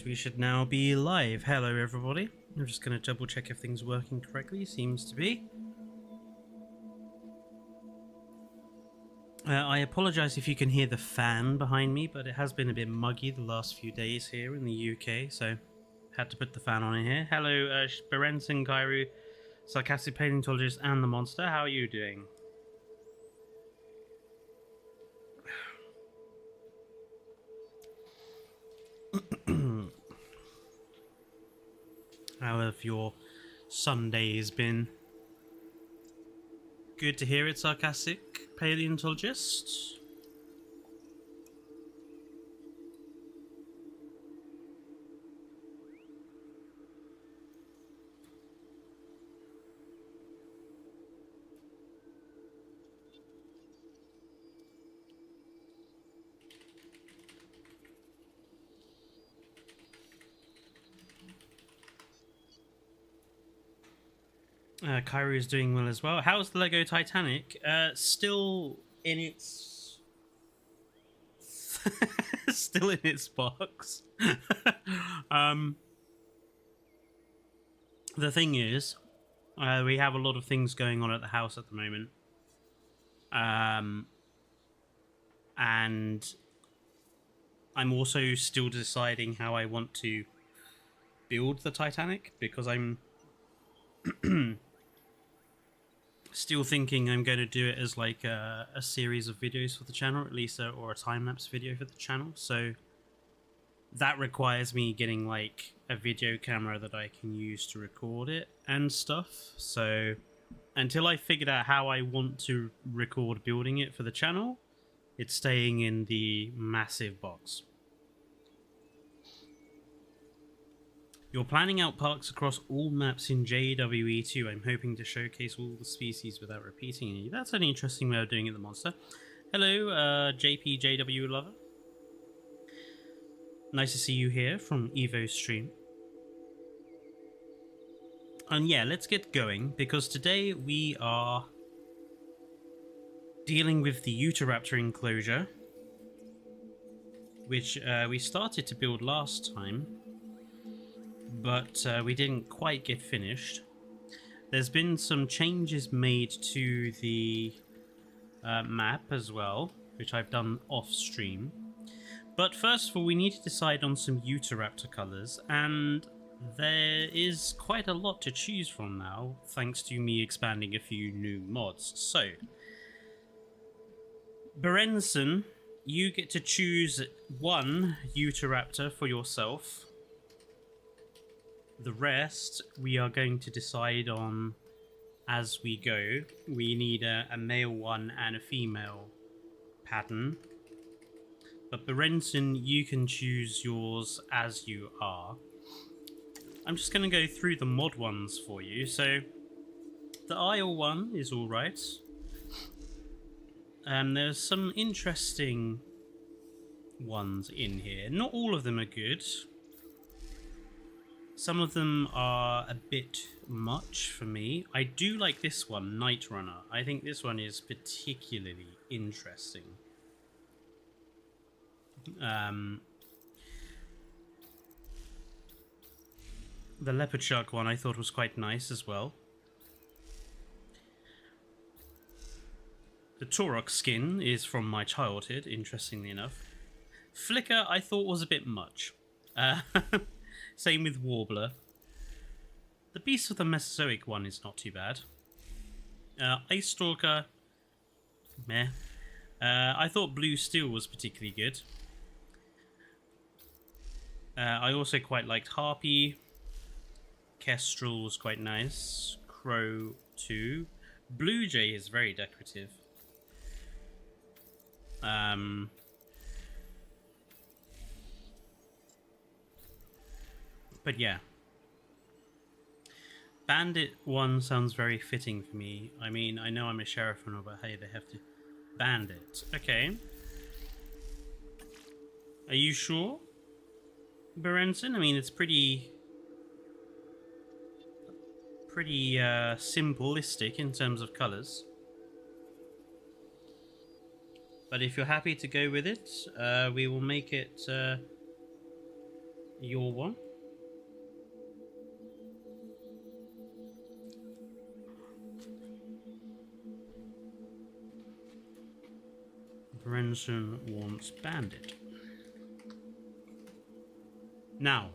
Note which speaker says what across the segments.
Speaker 1: Right, we should now be live. Hello everybody. I'm just going to double check if things are working correctly. Seems to be. I apologise if you can hear the fan behind me, but it has been a bit muggy the last few days here in the UK, so had to put the fan on in here. Hello, Berenson, Kairu, Sarcastic Paleontologist, and the Monster. How are you doing? How have your Sundays been? Good to hear it, Sarcastic Paleontologist. Kyrie is doing well as well. How's the Lego Titanic? Still in its... still in its box. The thing is, we have a lot of things going on at the house at the moment. And I'm also still deciding how I want to build the Titanic, because I'm still thinking I'm going to do it as like a series of videos for the channel, at least, or a time-lapse video for the channel. So that requires me getting like a video camera that I can use to record it and stuff. So until I figured out how I want to record building it for the channel, it's staying in the massive box. You're planning out parks across all maps in JWE2. I'm hoping to showcase all the species without repeating any. That's an interesting way of doing it, the Monster. Hello, JPJW lover. Nice to see you here from Evo's stream. And yeah, let's get going, because today we are dealing with the Utahraptor enclosure, which we started to build last time, but we didn't quite get finished. There's been some changes made to the map as well, which I've done off stream. But first of all, we need to decide on some Utahraptor colours, and there is quite a lot to choose from now, thanks to me expanding a few new mods. So, Berenson, you get to choose one Utahraptor for yourself. The rest we are going to decide on as we go. We need a male one and a female pattern. But Berenson, you can choose yours as you are. I'm just going to go through the mod ones for you. So the Isle one is alright. There's some interesting ones in here. Not all of them are good. Some of them are a bit much for me. I do like this one, Night Runner. I think this one is particularly interesting. The Leopard Shark one I thought was quite nice as well. The Torok skin is from my childhood, interestingly enough. Flicker I thought was a bit much. Same with Warbler. The Beast of the Mesozoic one is not too bad. Ice Stalker, meh. I thought Blue Steel was particularly good. I also quite liked Harpy. Kestrel was quite nice. Crow too. Blue Jay is very decorative. But yeah. Bandit one sounds very fitting for me. I mean, I know I'm a sheriff and all, but hey, they have to... Bandit. Okay. Are you sure, Berenson? I mean, it's pretty simplistic in terms of colours. But if you're happy to go with it, we will make it your one. Brenson wants Bandit. Now,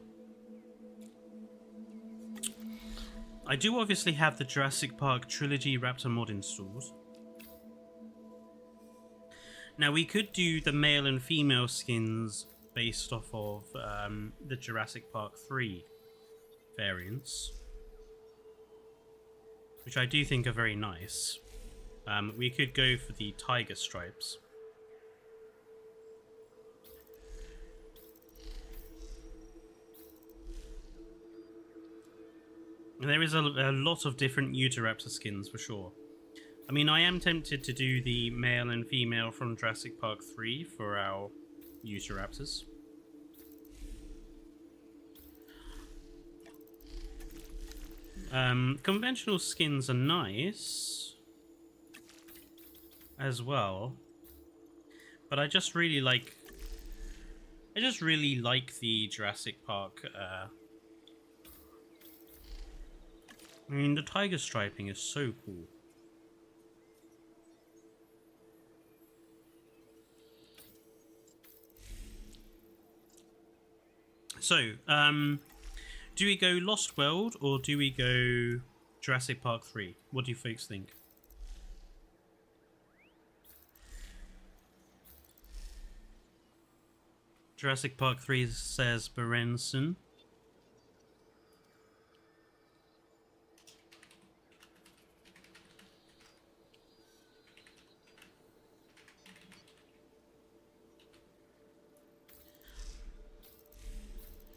Speaker 1: I do obviously have the Jurassic Park Trilogy Raptor mod installed. Now, we could do the male and female skins based off of the Jurassic Park 3 variants, which I do think are very nice. We could go for the tiger stripes. And there is a lot of different Utahraptor skins for sure. I mean, I am tempted to do the male and female from Jurassic Park 3 for our Utahraptors. Conventional skins are nice as well, but I just really like the Jurassic Park. I mean, the tiger striping is so cool. So, do we go Lost World or do we go Jurassic Park 3? What do you folks think? Jurassic Park 3 says Berenson.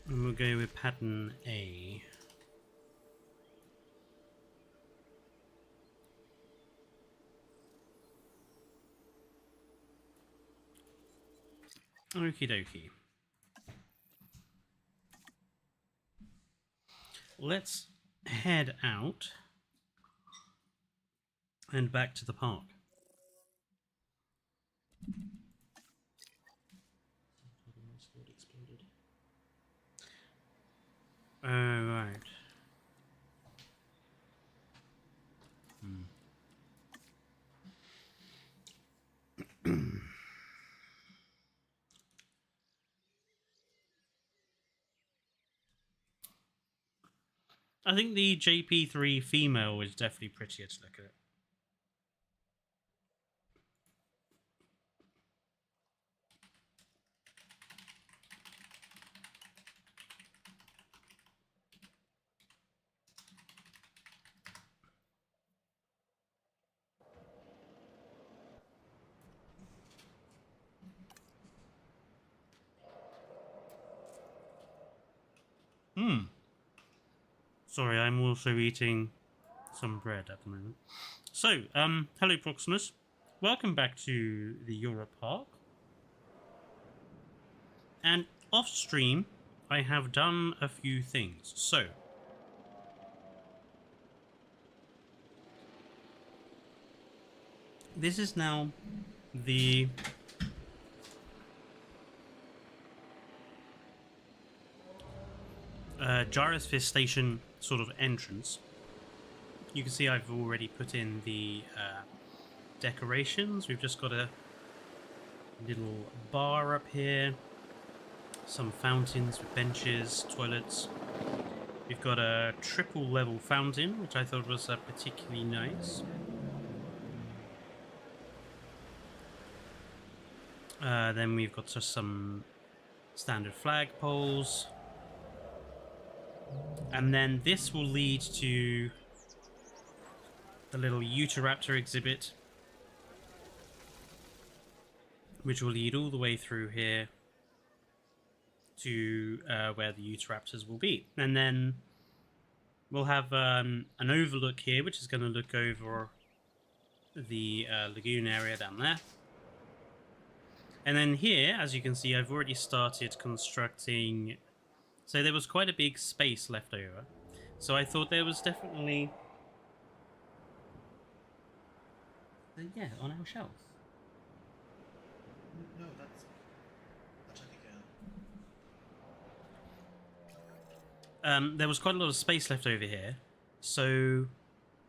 Speaker 1: And we'll go with pattern A. Okie dokie. Let's head out and back to the park. Oh, right. I think the JP3 female is definitely prettier to look at. Sorry, I'm also eating some bread at the moment. So, hello Proximus. Welcome back to the Europe Park. And off stream, I have done a few things. So, this is now the Gyrus Station sort of entrance. You can see I've already put in the decorations. We've just got a little bar up here, some fountains with benches, toilets. We've got a triple level fountain, which I thought was particularly nice. Then we've got just some standard flagpoles. And then this will lead to the little Utahraptor exhibit, which will lead all the way through here to where the Utahraptors will be. And then we'll have an overlook here, which is going to look over the lagoon area down there. And then here, as you can see, I've already started constructing. So there was quite a big space left over. So I thought there was definitely... yeah, on our shelf.
Speaker 2: No, that's... I'll check again.
Speaker 1: there was quite a lot of space left over here, so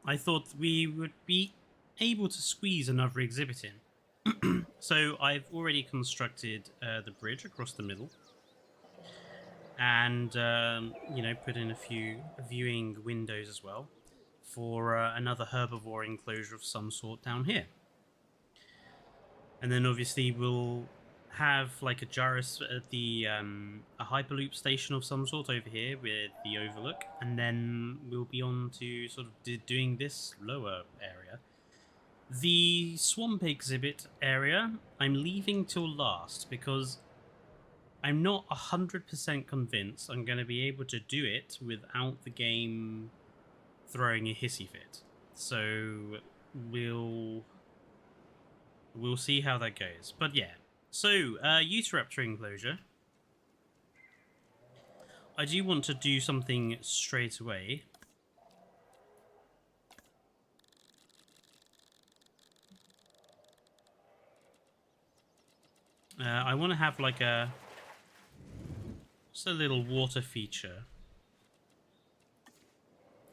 Speaker 1: I thought we would be able to squeeze another exhibit in. So I've already constructed the bridge across the middle, and put in a few viewing windows as well for another herbivore enclosure of some sort down here. And then obviously we'll have like a hyperloop station of some sort over here with the overlook, and then we'll be on to sort of doing this lower area. The swamp exhibit area I'm leaving till last because I'm not 100% convinced I'm going to be able to do it without the game throwing a hissy fit. So we'll see how that goes. But yeah, so Utahraptor enclosure. I do want to do something straight away. I want to have like just a little water feature.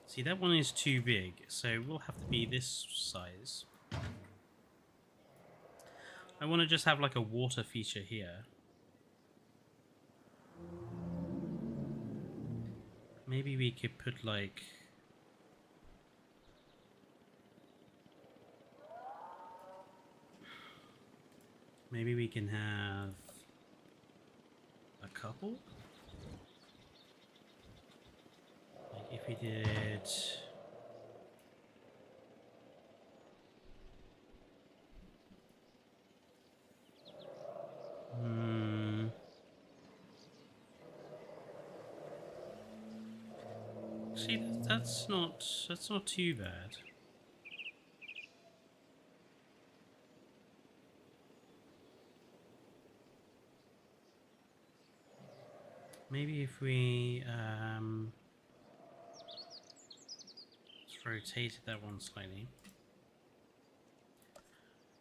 Speaker 1: See, that one is too big, so we'll have to be this size. I want to just have like a water feature here. Maybe we could put like... Maybe we can have a couple? Like if we did... See, that's not too bad. Maybe if we just rotated that one slightly,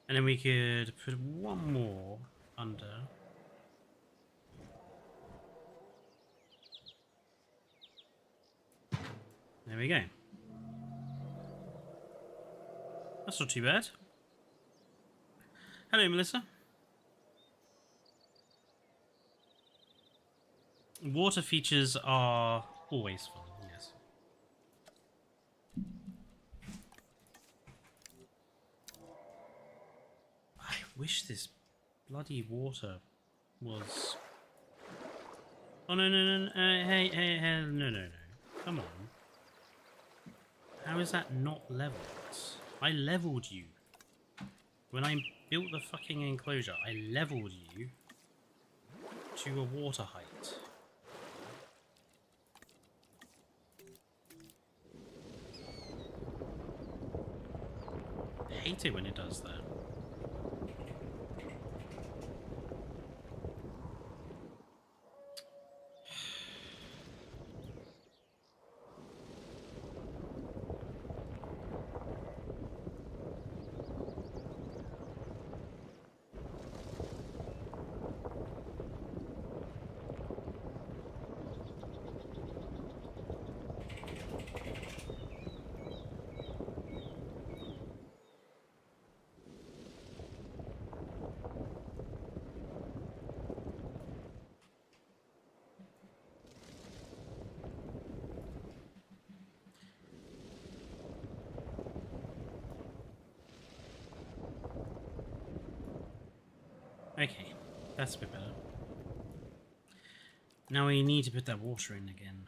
Speaker 1: and then we could put one more under. There we go. That's not too bad. Hello, Melissa. Water features are always fun, yes. I wish this bloody water was... Oh, no, hey, no. Come on. How is that not leveled? I leveled you. When I built the fucking enclosure, I leveled you to a water height. I hate it when it does that. Okay, that's a bit better. Now we need to put that water in again.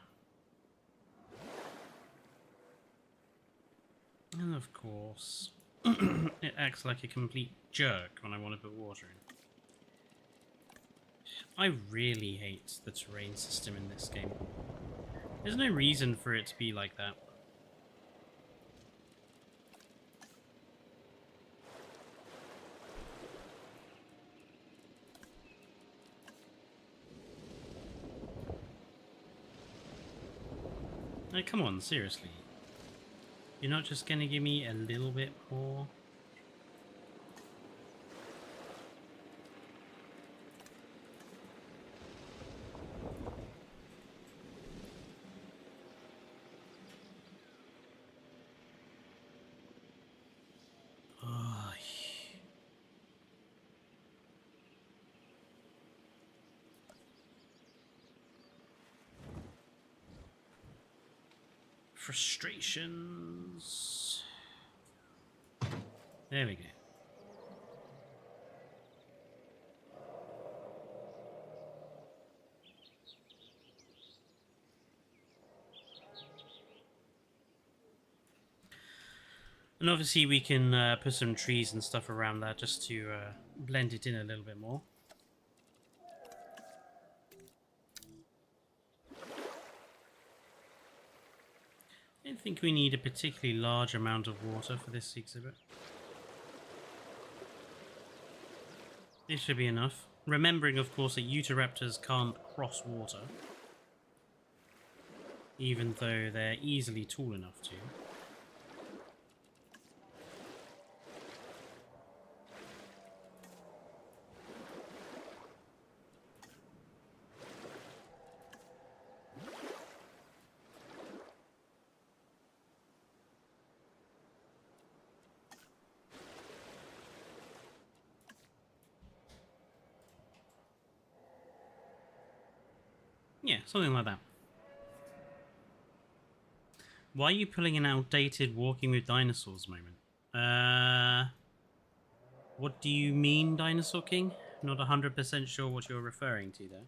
Speaker 1: And of course, it acts like a complete jerk when I want to put water in. I really hate the terrain system in this game. There's no reason for it to be like that. Like, come on, seriously. You're not just gonna give me a little bit more? Frustrations. There we go. And obviously we can put some trees and stuff around that just to blend it in a little bit more. I don't think we need a particularly large amount of water for this exhibit. This should be enough. Remembering, of course, that Utahraptors can't cross water, even though they're easily tall enough to. Yeah, something like that. Why are you pulling an outdated Walking with Dinosaurs moment? What do you mean, Dinosaur King? Not 100% sure what you're referring to there.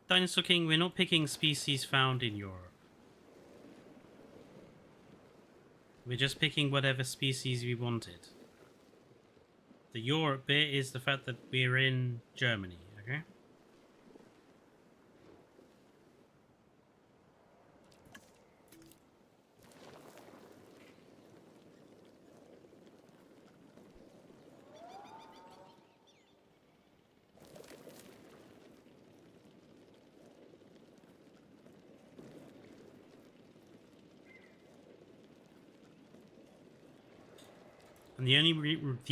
Speaker 1: Dinosaur King, we're not picking species found in Europe. We're just picking whatever species we wanted. The Europe bit is the fact that we're in Germany, okay? And the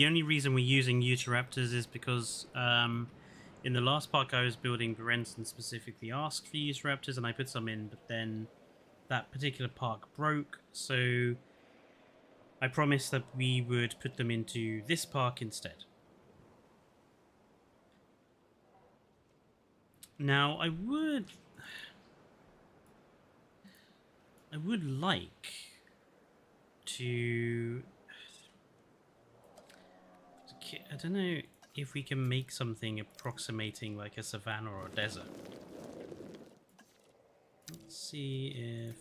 Speaker 1: only reason we're using Utahraptors is because in the last park I was building, Berenson specifically asked for Utahraptors, and I put some in, but then that particular park broke, so I promised that we would put them into this park instead. Now I would like to. I don't know if we can make something approximating like a savanna or a desert. Let's see if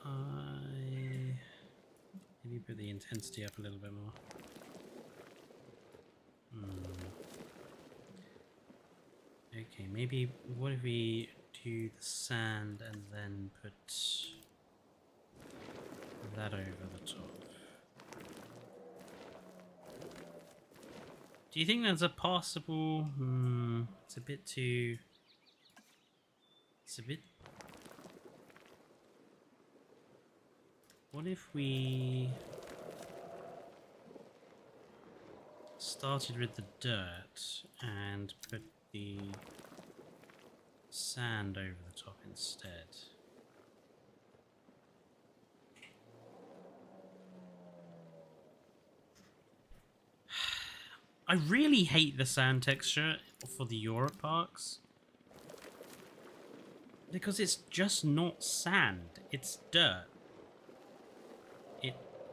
Speaker 1: I maybe put the intensity up a little bit more. Okay, maybe what if we do the sand and then put that over the top? Do you think that's a passable? It's a bit too. It's a bit. What if we started with the dirt and put the sand over the top instead? I really hate the sand texture for the Europe parks, because it's just not sand, it's dirt.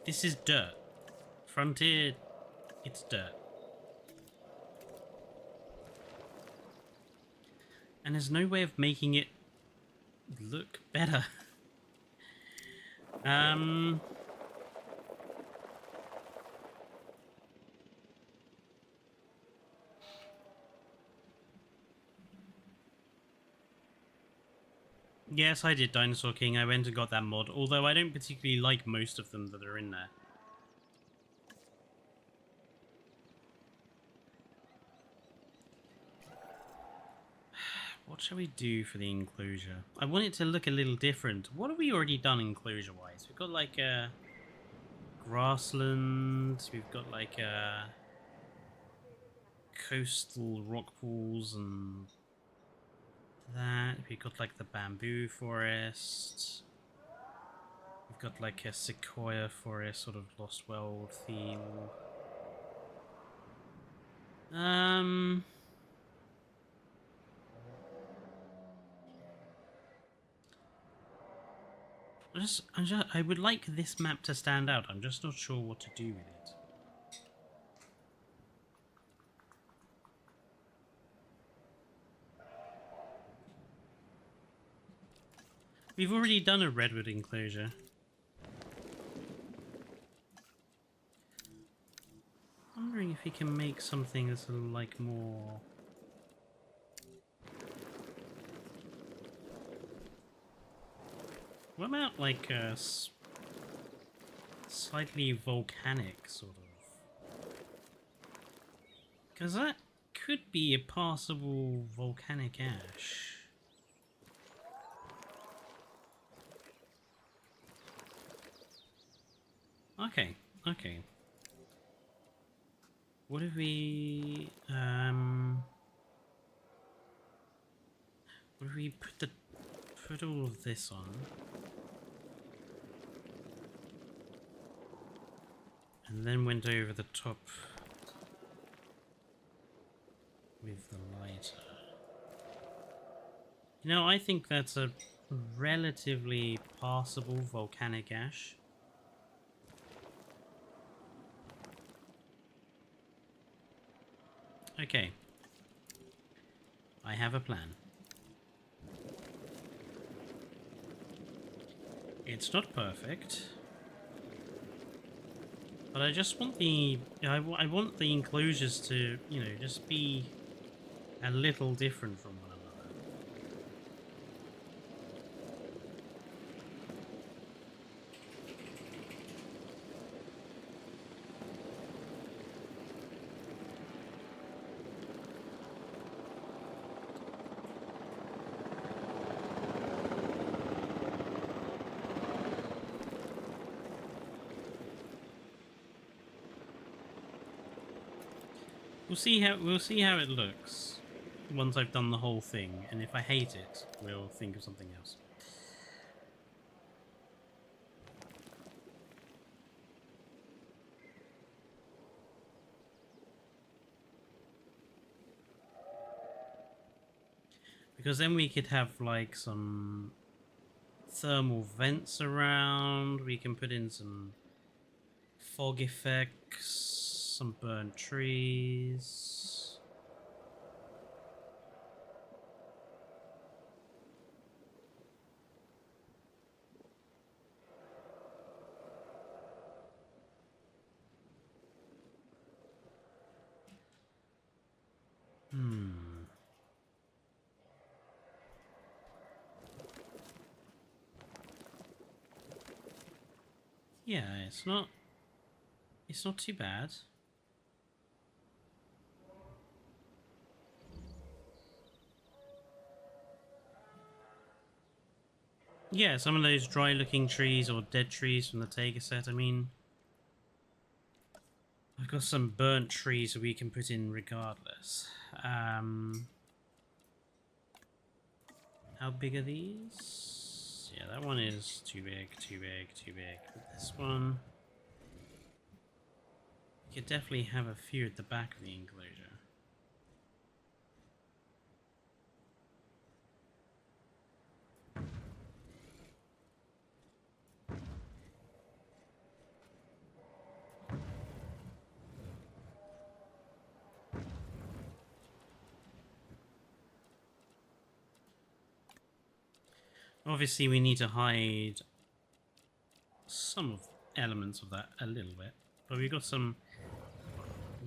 Speaker 1: This is dirt. Frontier, it's dirt. And there's no way of making it look better. Yes, I did Dinosaur King. I went and got that mod, although I don't particularly like most of them that are in there. What shall we do for the enclosure? I want it to look a little different. What have we already done enclosure-wise? We've got like a grassland, we've got like a coastal rock pools and that. We've got like the bamboo forest. We've got like a sequoia forest, sort of Lost World theme. I would like this map to stand out. I'm just not sure what to do with it. We've already done a redwood enclosure. Wondering if we can make something that's like more... What about like a slightly volcanic sort of? Because that could be a passable volcanic ash. Okay, okay. What if we what if we put all of this on? And then went over the top with the lighter. You know, I think that's a relatively passable volcanic ash. Okay. I have a plan. It's not perfect. But I just want the... I want the enclosures to, you know, just be a little different from one another. We'll see how it looks once I've done the whole thing, and if I hate it, we'll think of something else. Because then we could have like some thermal vents around, we can put in some fog effects, some burnt trees. Yeah, it's not too bad. Yeah, some of those dry looking trees or dead trees from the Tega set, I mean, I've got some burnt trees that we can put in regardless. How big are these? Yeah, that one is too big, too big, too big. But this one... You could definitely have a few at the back of the enclosure. Obviously, we need to hide some of elements of that a little bit, but we've got some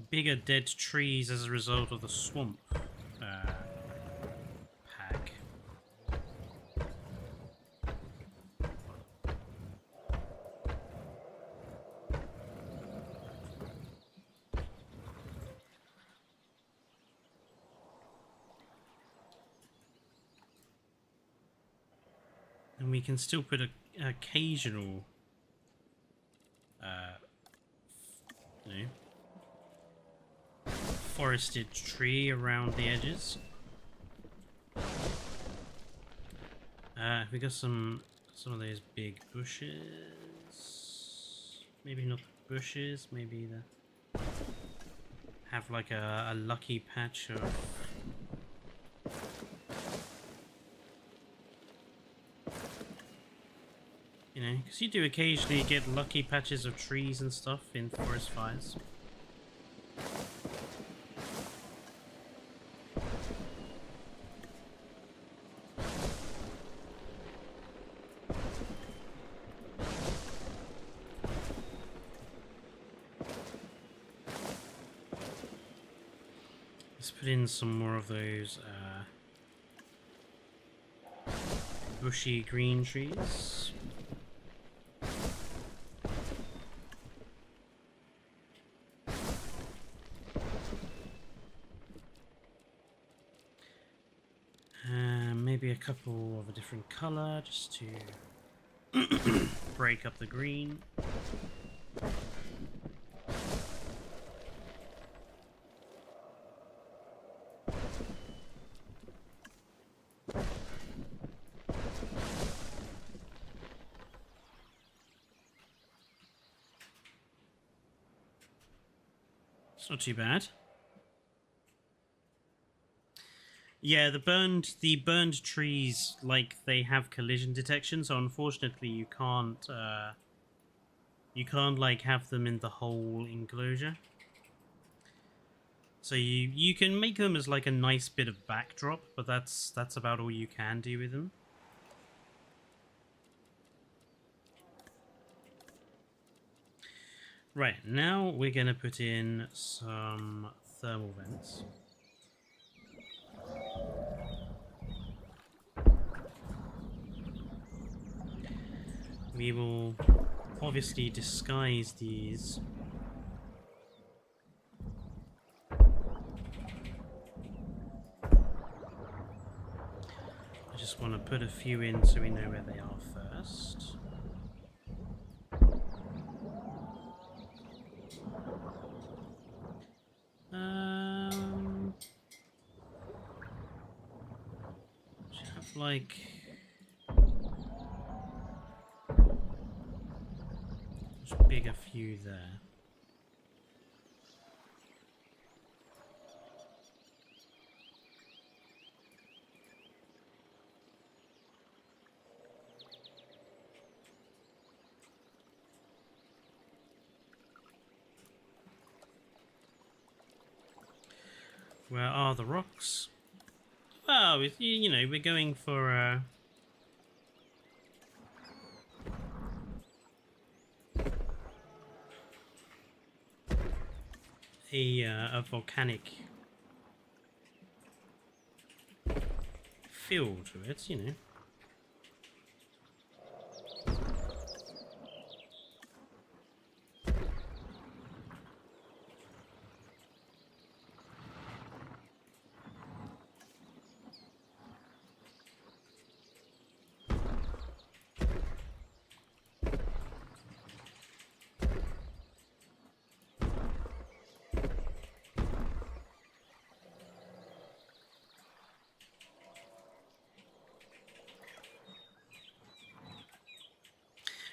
Speaker 1: bigger dead trees as a result of the swamp pack. And we can still put an occasional, you know, forested tree around the edges. We got some of those big bushes. Maybe not the bushes. Maybe the have like a lucky patch of. You know, because you do occasionally get lucky patches of trees and stuff in forest fires. Let's put in some more of those bushy green trees. Maybe a couple of a different color just to break up the green. It's not too bad. Yeah, the burned trees, like, they have collision detection, so unfortunately you can't like have them in the whole enclosure. So you can make them as like a nice bit of backdrop, but that's about all you can do with them. Right, now we're gonna put in some thermal vents. We will obviously disguise these. I just want to put a few in so we know where they are first. Should have like. Big a few there. Where are the rocks? Well, you know, we're going for a volcanic feel to it, you know.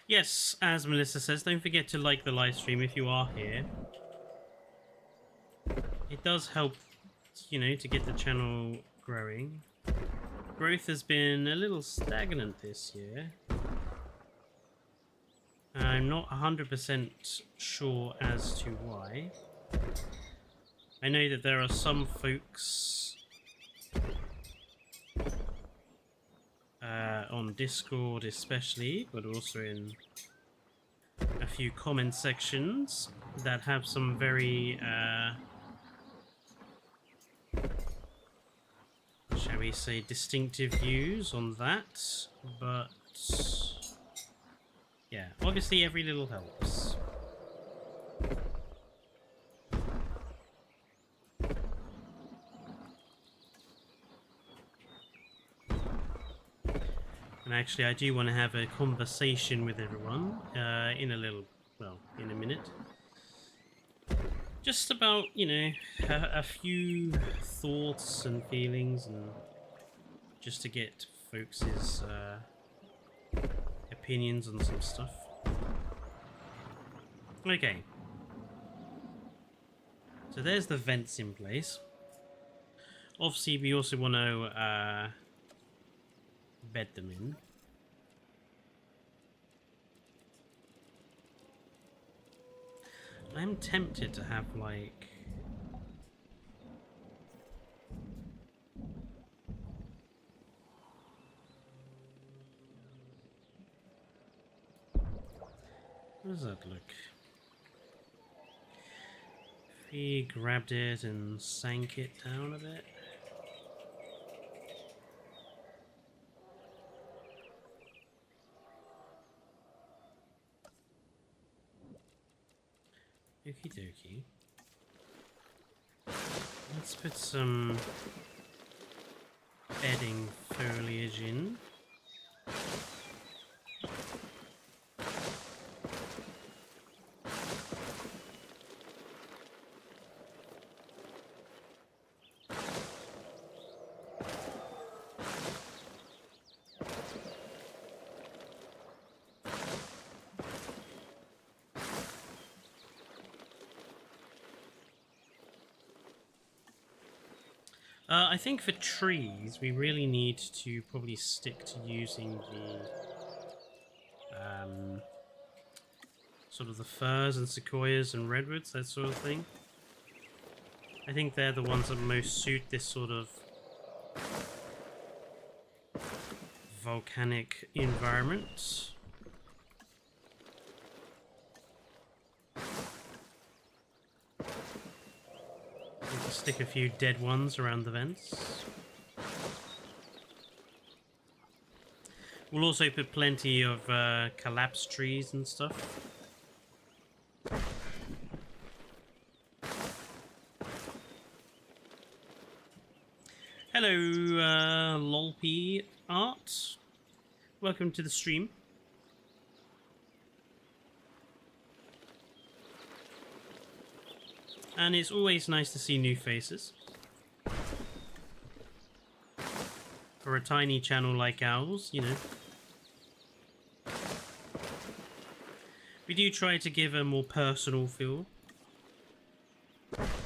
Speaker 1: Yes, as Melissa says, don't forget to like the live stream if you are here. It does help, you know, to get the channel growing. Growth has been a little stagnant this year. I'm not 100% sure as to why. I know that there are some folks on Discord especially, but also in a few comment sections that have some very, shall we say, distinctive views on that, but yeah, obviously every little helps. And actually, I do want to have a conversation with everyone in a little, well, in a minute. Just about, you know, a few thoughts and feelings, and just to get folks' opinions on some stuff. Okay. So there's the vents in place. Obviously, we also want to bed them in. I'm tempted to have, like... How does that look? If we grabbed it and sank it down a bit. Okie dokie. Let's put some bedding foliage in. I think for trees, we really need to probably stick to using the sort of the firs and sequoias and redwoods, that sort of thing. I think they're the ones that most suit this sort of volcanic environment. Stick a few dead ones around the vents. We'll also put plenty of collapsed trees and stuff. Hello, Lolp Art. Welcome to the stream. And it's always nice to see new faces. For a tiny channel like ours, you know. We do try to give a more personal feel.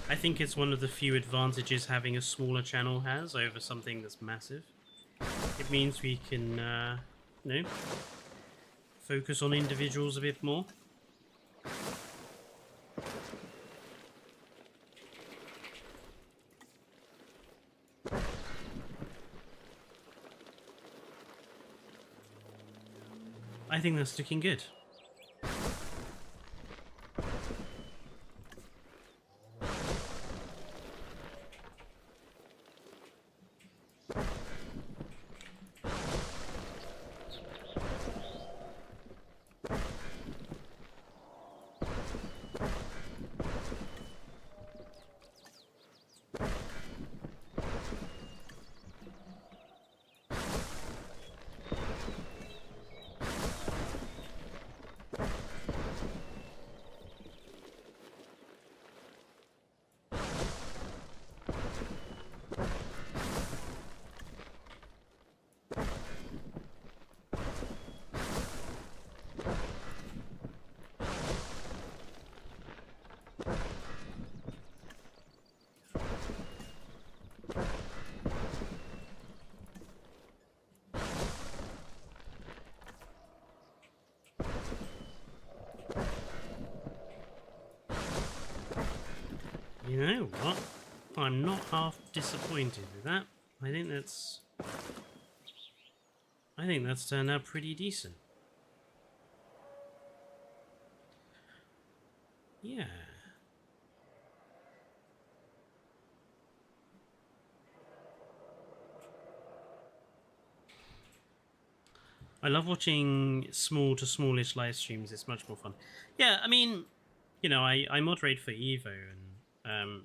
Speaker 1: I think it's one of the few advantages having a smaller channel has over something that's massive. It means we can, you know, focus on individuals a bit more. I think that's looking good. You know what? I'm not half disappointed with that. I think that's turned out pretty decent. Yeah. I love watching small to smallish live streams. It's much more fun. Yeah, I mean, you know, I moderate for Evo, and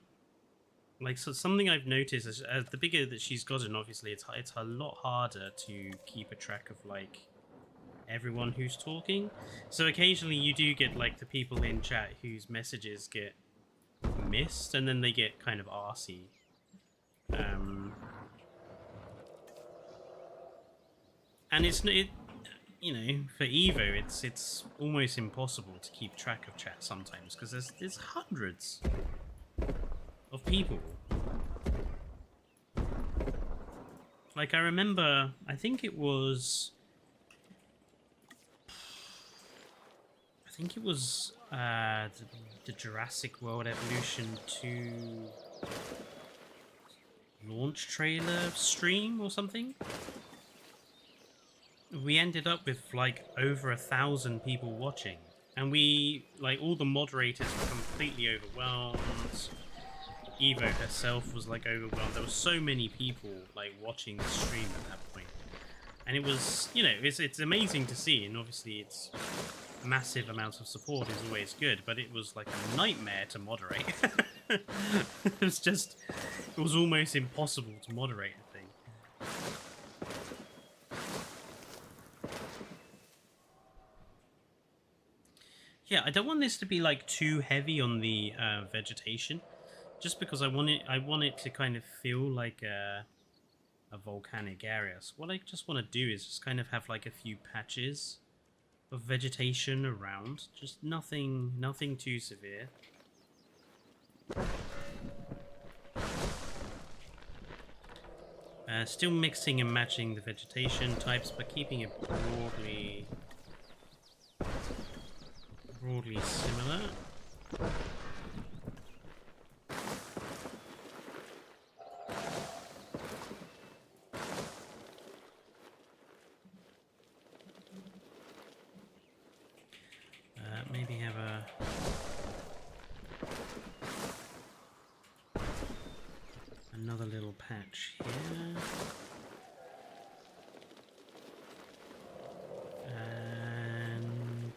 Speaker 1: Like, so something I've noticed is the bigger that she's gotten, obviously, it's a lot harder to keep a track of, like, everyone who's talking. So occasionally you do get, like, the people in chat whose messages get missed, and then they get kind of arsey. And you know, for Evo, it's almost impossible to keep track of chat sometimes, because there's hundreds of people. Like, I remember, I think it was the Jurassic World Evolution 2 launch trailer stream or something. We ended up with like over 1,000 people watching, and we, like, all the moderators were completely overwhelmed. Evo herself was like overwhelmed. There were so many people like watching the stream at that point, and it was, you know, it's amazing to see, and obviously it's massive amounts of support is always good, but it was like a nightmare to moderate. It was almost impossible to moderate the thing. Yeah, I don't want this to be like too heavy on the vegetation, just because I want it to kind of feel like a volcanic area. So what I just want to do is just kind of have like a few patches of vegetation around, just nothing too severe. Still mixing and matching the vegetation types, but keeping it broadly similar. Maybe have another little patch here. And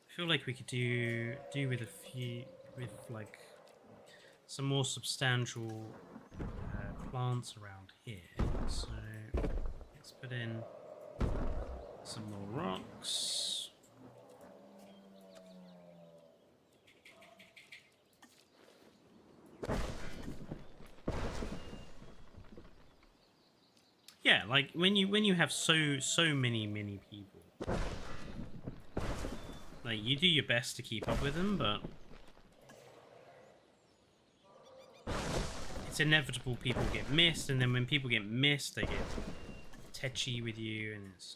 Speaker 1: I feel like we could do with like some more substantial plants around here. So let's put in some more rocks. Yeah, like when you have so many people, like, you do your best to keep up with them, but it's inevitable people get missed, and then when people get missed, they get tetchy with you, and it's...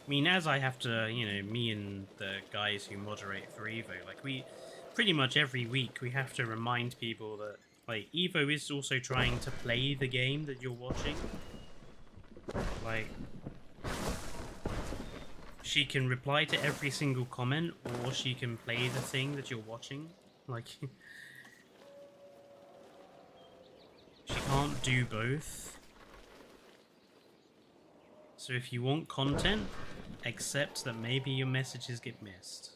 Speaker 1: I mean, as I have to, you know, me and the guys who moderate for Evo, like, we pretty much every week we have to remind people that, like, Evo is also trying to play the game that you're watching. Like, she can reply to every single comment, or she can play the thing that you're watching. Like, she can't do both. So if you want content, accept that maybe your messages get missed.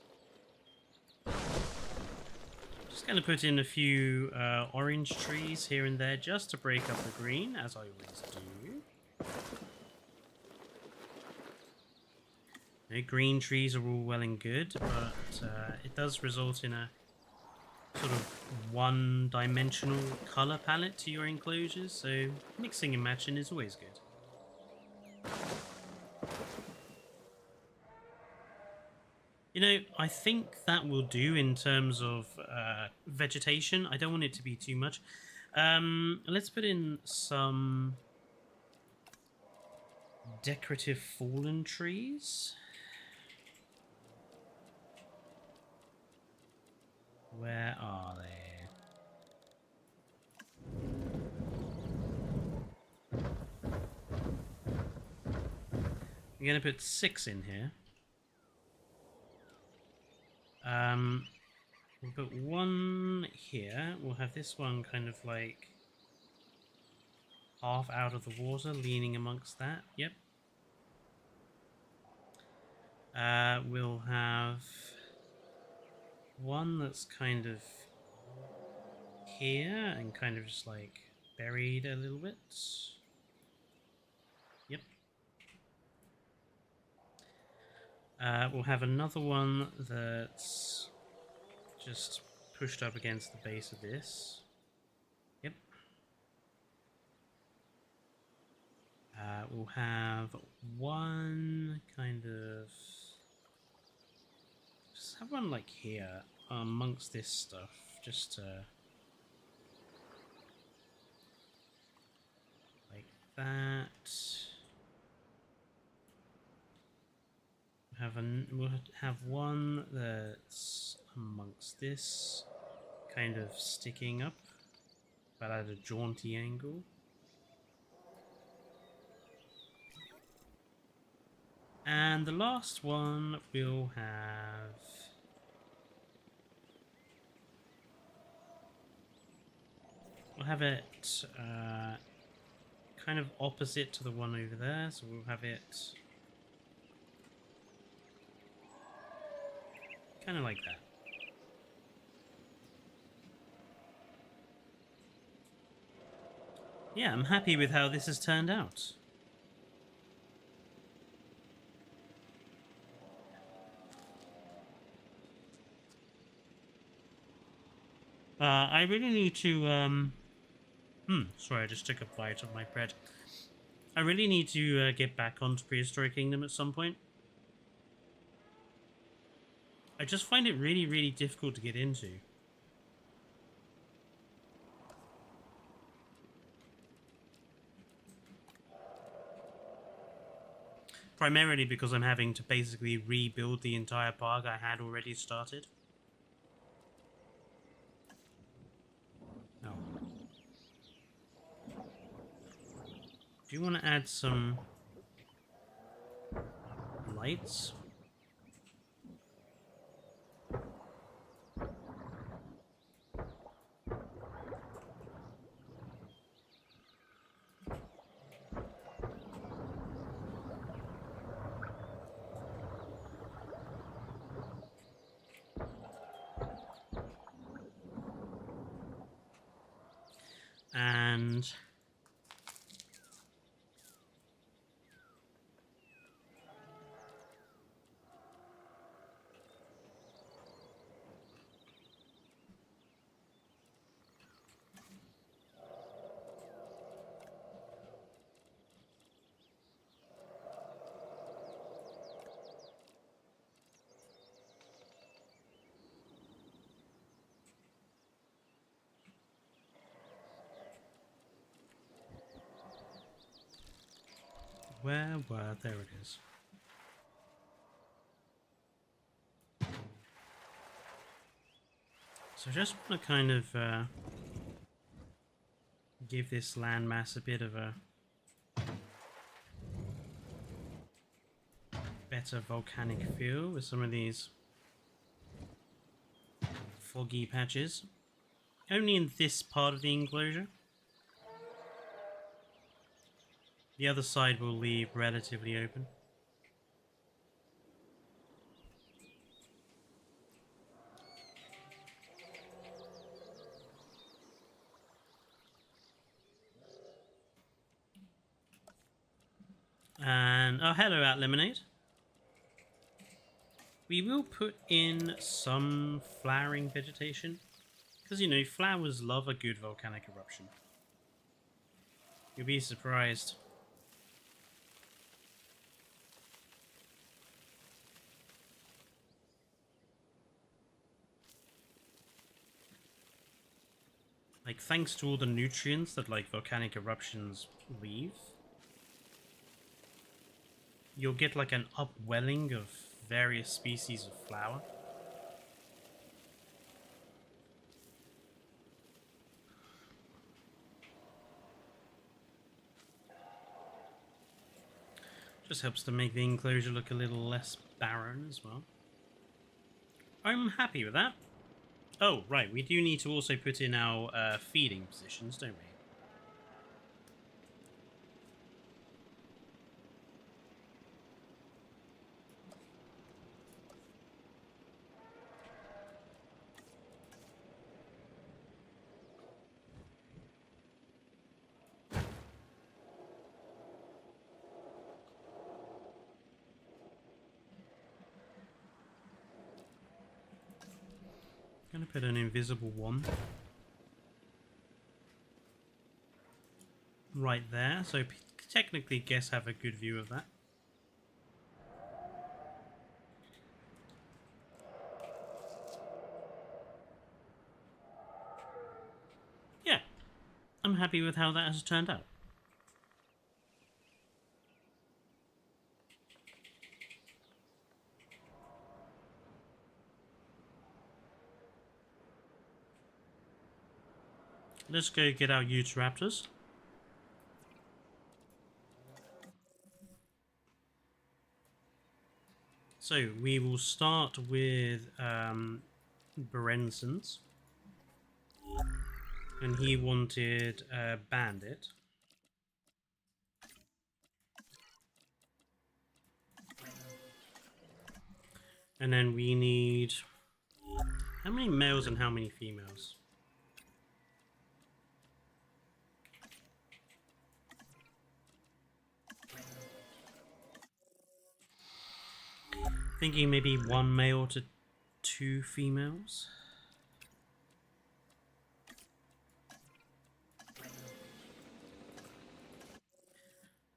Speaker 1: Just going to put in a few orange trees here and there just to break up the green, as I always do. You know, green trees are all well and good, but it does result in a sort of one-dimensional colour palette to your enclosures, so mixing and matching is always good. You know, I think that will do in terms of vegetation. I don't want it to be too much. Let's put in some decorative fallen trees. Where are they? I'm going to put 6 in here. We'll put 1 here. We'll have this one kind of like half out of the water, leaning amongst that. Yep. We'll have one that's kind of here and kind of just like buried a little bit. Yep. We'll have another one that's just pushed up against the base of this. Yep. We'll have one kind of... just have one like here amongst this stuff, just to... like that. We'll have one that's amongst this, kind of sticking up, but at a jaunty angle. And the last one we'll have... we'll have it kind of opposite to the one over there, so we'll have it kind of like that. Yeah, I'm happy with how this has turned out. I really need to, sorry, I just took a bite of my bread. I really need to get back onto Prehistoric Kingdom at some point. I just find it really, really difficult to get into. Primarily because I'm having to basically rebuild the entire park I had already started. Oh. Do you want to add some lights? And where were... there it is. So I just want to kind of give this landmass a bit of a better volcanic feel with some of these foggy patches. Only in this part of the enclosure. The other side will leave relatively open. And, oh, hello, At Lemonade. We will put in some flowering vegetation, because, you know, flowers love a good volcanic eruption. You'll be surprised. Like, thanks to all the nutrients that, like, volcanic eruptions leave, you'll get, like, an upwelling of various species of flower. Just helps to make the enclosure look a little less barren as well. I'm happy with that. Oh, right, we do need to also put in our feeding positions, don't we? Gonna put an invisible one right there, so technically guests have a good view of that. Yeah, I'm happy with how that has turned out. Let's go get our Utahraptors. So we will start with Berenson's, and he wanted a bandit. And then we need... how many males and how many females? Thinking maybe 1 male to 2 females.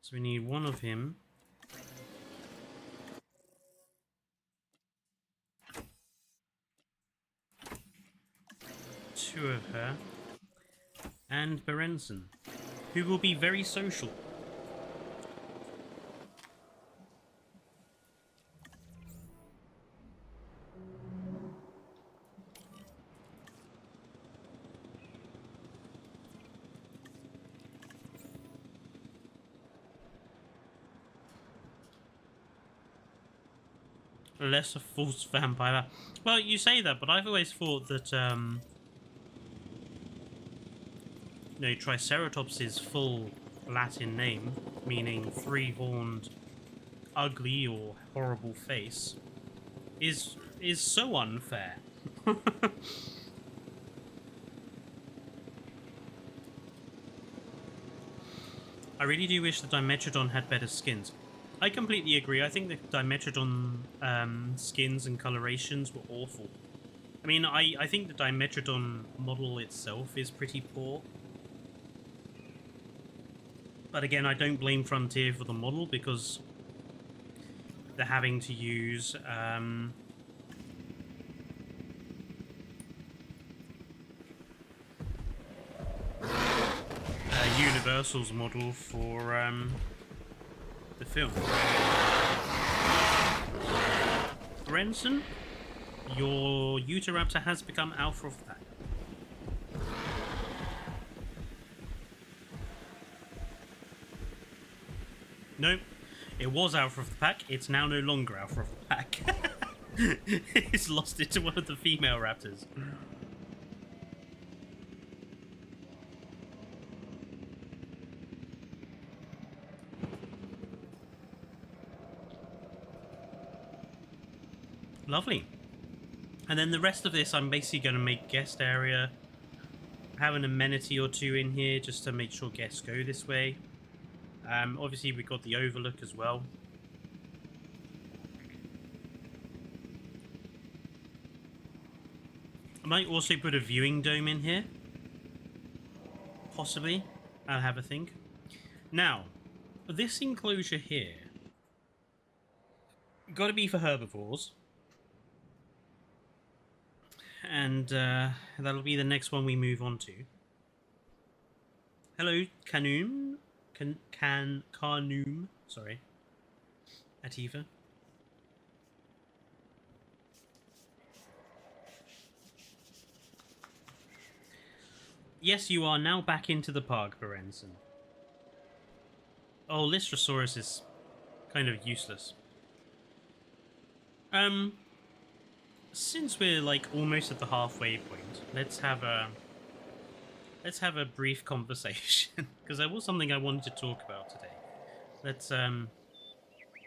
Speaker 1: So we need 1 of him. 2 of her. And Berenson, who will be very social. Less a false vampire. Well, you say that, but I've always thought that, no, Triceratops' full Latin name, meaning 3-horned, ugly or horrible face, is so unfair. I really do wish the Dimetrodon had better skins. I completely agree. I think the Dimetrodon skins and colorations were awful. I mean, I think the Dimetrodon model itself is pretty poor. But again, I don't blame Frontier for the model because they're having to use Universal's model for the film. Renson, your Utahraptor has become alpha of the pack. Nope, it was alpha of the pack, it's now no longer alpha of the pack. It's lost it to one of the female raptors. Lovely. And then the rest of this, I'm basically going to make guest area, have an amenity or 2 in here just to make sure guests go this way. Obviously, we've got the overlook as well. I might also put a viewing dome in here. Possibly. I'll have a think. Now, this enclosure here, got to be for herbivores. And that'll be the next one we move on to. Hello, Canoom. Carnoom. Sorry. Ativa. Yes, you are now back into the park, Berenson. Oh, Lystrosaurus is kind of useless. Since we're like almost at the halfway point, let's have a brief conversation because there was something I wanted to talk about today. Let's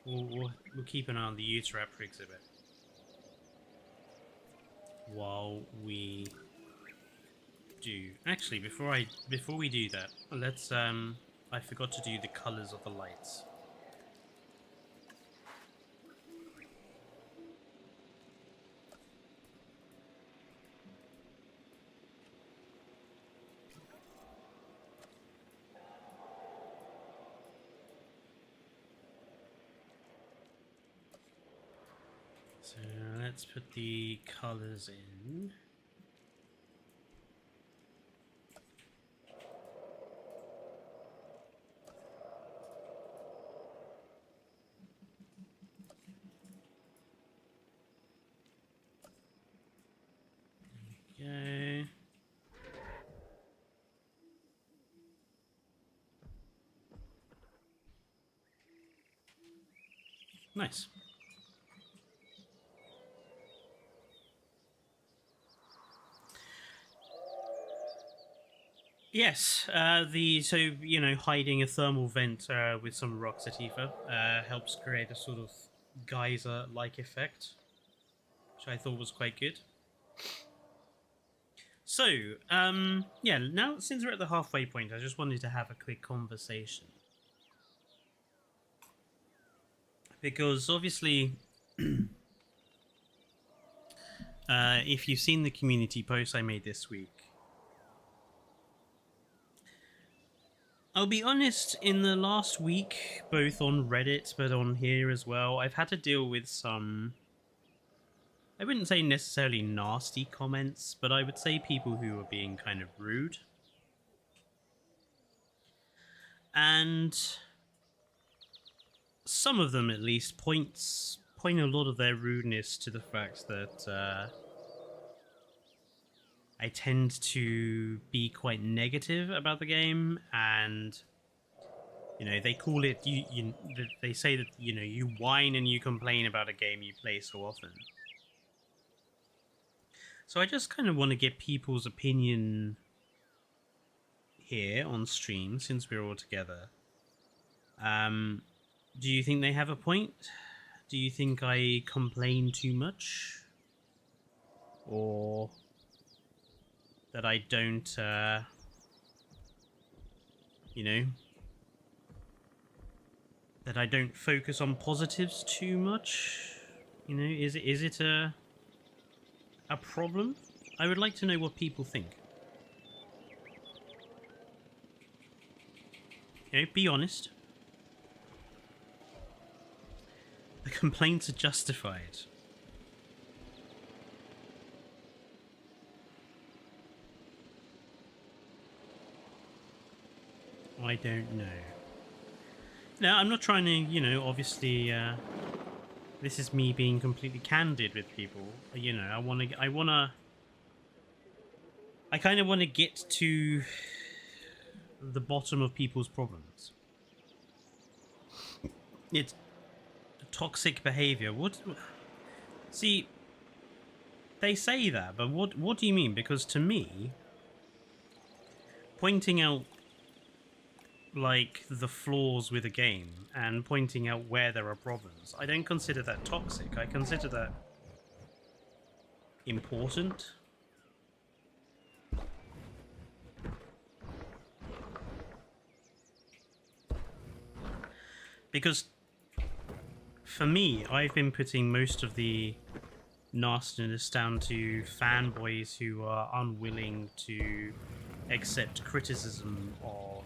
Speaker 1: we'll keep an eye on the Utahraptor exhibit while we do. Actually, before we do that, let's I forgot to do the colors of the lights. So let's put the colors in. Okay. Nice. Yes, so hiding a thermal vent with some rocks at Aoife helps create a sort of geyser-like effect, which I thought was quite good. So, yeah, now since we're at the halfway point, I just wanted to have a quick conversation. Because obviously, if you've seen the community post I made this week, I'll be honest, in the last week, both on Reddit but on here as well, I've had to deal with some, I wouldn't say necessarily nasty comments, but I would say people who are being kind of rude. And some of them, at least, point a lot of their rudeness to the fact that I tend to be quite negative about the game, and they call it they say that you whine and you complain about a game you play so often. So I just kind of want to get people's opinion here on stream since we're all together. Do you think they have a point? Do you think I complain too much? Or that I don't, that I don't focus on positives too much? Is it a problem? I would like to know what people think. Be honest. The complaints are justified. I don't know. Now, I'm not trying to, obviously, this is me being completely candid with people. I kind of want to get to the bottom of people's problems. It's toxic behavior. See, they say that, but what do you mean? Because to me, pointing out like the flaws with a game and pointing out where there are problems, I don't consider that toxic. I consider that important. Because for me, I've been putting most of the nastiness down to fanboys who are unwilling to accept criticism of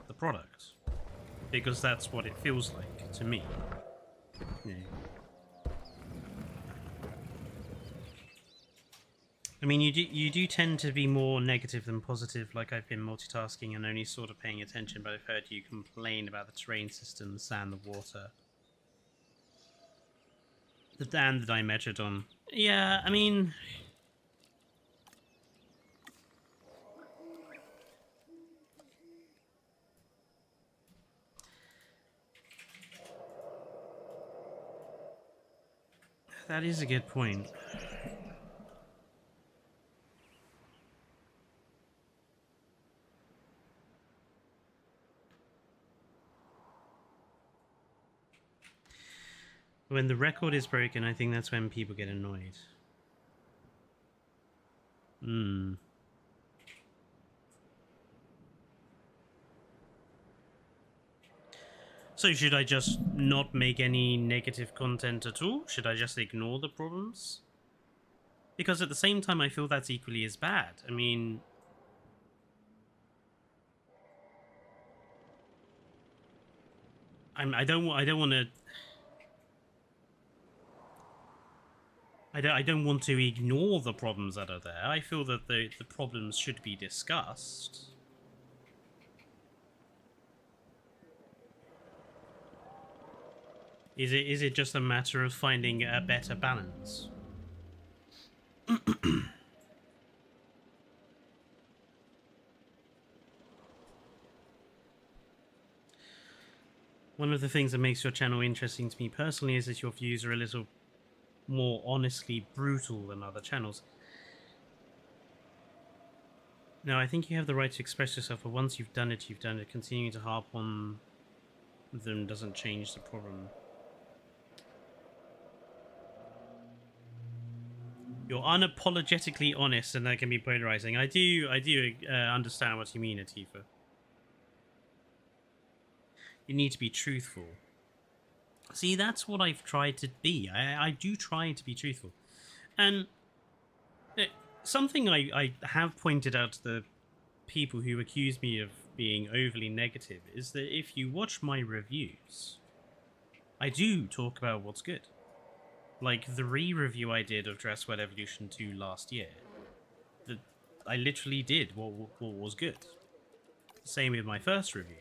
Speaker 1: the product, because that's what it feels like to me. Yeah. I mean, you do tend to be more negative than positive, like I've been multitasking and only sort of paying attention, but I've heard you complain about the terrain system, the sand, the water. The dam that I measured on. Yeah, I mean... That is a good point. When the record is broken, I think that's when people get annoyed. So should I just not make any negative content at all? Should I just ignore the problems? Because at the same time, I feel that's equally as bad. I mean... I don't want to... I don't want to ignore the problems that are there. I feel that the problems should be discussed. Is it just a matter of finding a better balance? One of the things that makes your channel interesting to me personally is that your views are a little more honestly brutal than other channels. Now, I think you have the right to express yourself, but once you've done it, you've done it. Continuing to harp on them doesn't change the problem. You're unapologetically honest, and that can be polarizing. I do understand what you mean, Atifa. You need to be truthful. See, that's what I've tried to be. I do try to be truthful. And something I have pointed out to the people who accuse me of being overly negative is that if you watch my reviews, I do talk about what's good. Like the re-review I did of Jurassic World Evolution 2 last year. I literally did what was good. Same with my first review.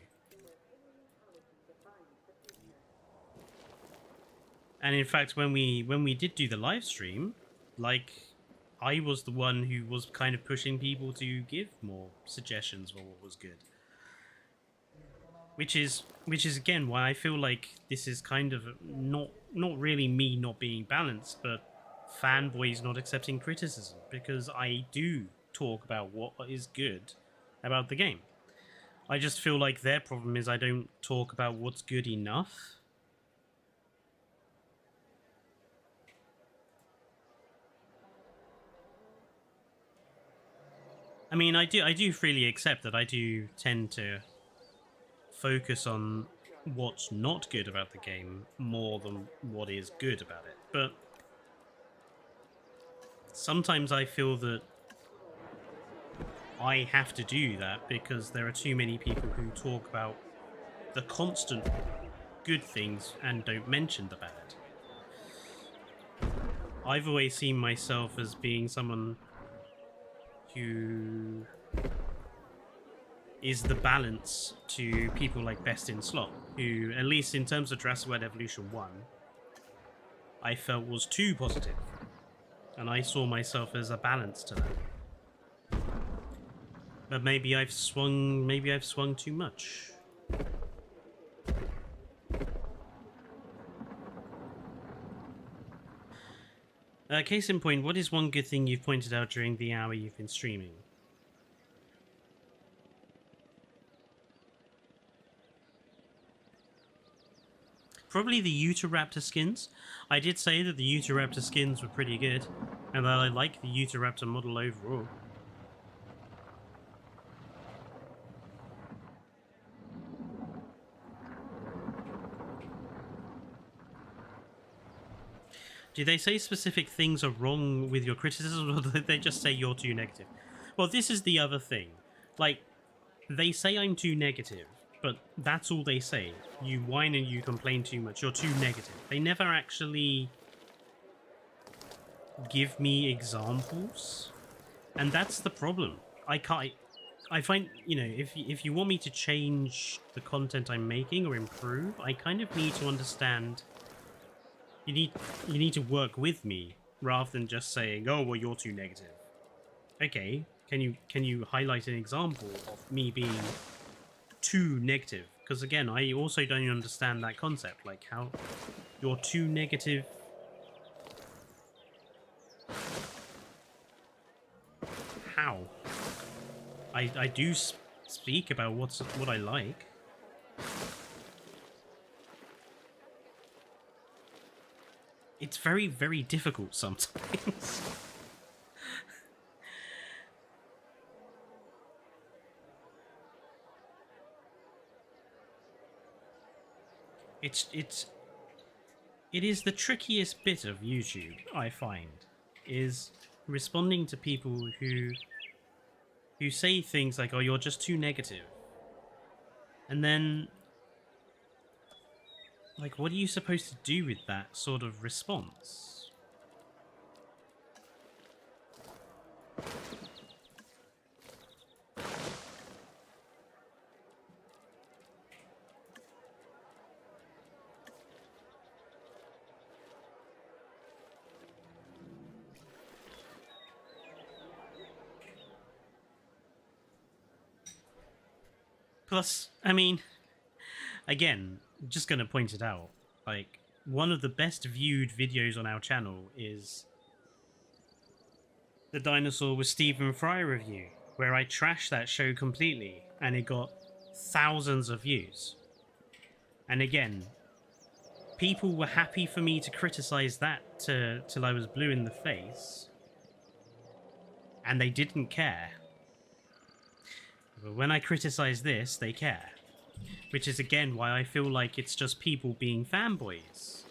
Speaker 1: And in fact, when we did do the live stream, like, I was the one who was kind of pushing people to give more suggestions for what was good. Which is again why I feel like this is kind of not really me not being balanced, but fanboys not accepting criticism, because I do talk about what is good about the game. I just feel like their problem is I don't talk about what's good enough. I mean, I do freely accept that I do tend to focus on what's not good about the game more than what is good about it. But sometimes I feel that I have to do that because there are too many people who talk about the constant good things and don't mention the bad. I've always seen myself as being someone who is the balance to people like Best in Slot, who, at least in terms of Jurassic World Evolution 1, I felt was too positive. And I saw myself as a balance to that. But maybe I've swung too much. Case in point, what is one good thing you've pointed out during the hour you've been streaming? Probably the Utahraptor skins. I did say that the Utahraptor skins were pretty good, and that I like the Utahraptor model overall. Do they say specific things are wrong with your criticism, or do they just say you're too negative? Well, this is the other thing. Like, they say I'm too negative, but that's all they say. You whine and you complain too much, you're too negative. They never actually give me examples, and that's the problem. I find, you know, if you want me to change the content I'm making or improve, I kind of need to understand. You need to work with me rather than just saying, "Oh, well, you're too negative." Okay, can you highlight an example of me being too negative? Because again, I also don't understand that concept. Like, how you're too negative. How? I do speak about what I like. It's very, very difficult sometimes. It is the trickiest bit of YouTube, I find, is responding to people who say things like, "Oh, you're just too negative," and then, like, what are you supposed to do with that sort of response? Plus, I mean, again, just gonna point it out, like, one of the best viewed videos on our channel is the Dinosaur with Stephen Fry review, where I trashed that show completely, and it got thousands of views. And again, people were happy for me to criticize that till I was blue in the face, and they didn't care. But when I criticize this, they care. Which is again why I feel like it's just people being fanboys.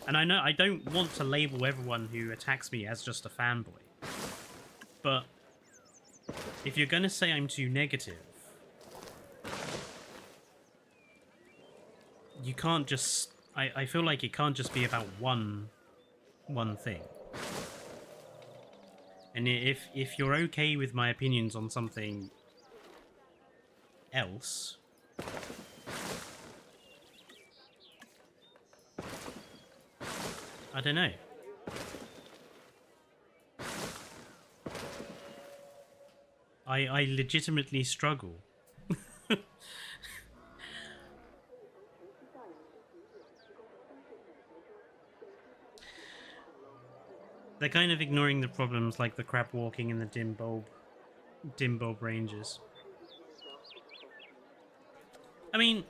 Speaker 1: And I know I don't want to label everyone who attacks me as just a fanboy. But if you're going to say I'm too negative, you can't just... I feel like it can't just be about one thing. And if you're okay with my opinions on something else, I don't know. I legitimately struggle. They're kind of ignoring the problems like the crab walking and the dim bulb ranges. I mean,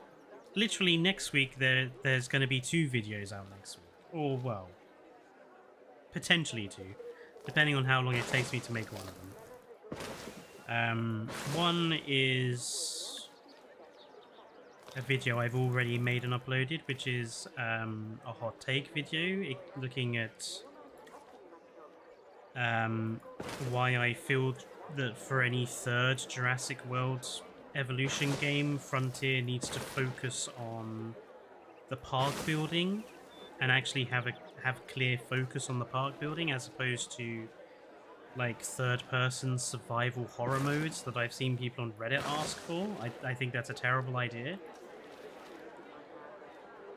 Speaker 1: literally next week there's going to be 2 videos out next week. Or, well, potentially 2, depending on how long it takes me to make one of them. One is a video I've already made and uploaded, which is a hot take video looking at why I feel that for any third Jurassic World Evolution game, Frontier needs to focus on the park building and actually have clear focus on the park building, as opposed to like third-person survival horror modes that I've seen people on Reddit ask for. I think that's a terrible idea.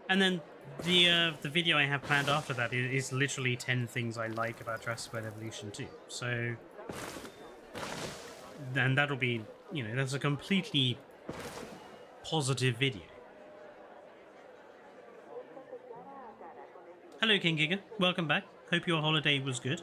Speaker 1: And then the video I have planned after that is literally 10 things I like about Jurassic World Evolution 2. So then that'll be, you know, that's a completely positive video. Hello, King Giga. Welcome back. Hope your holiday was good.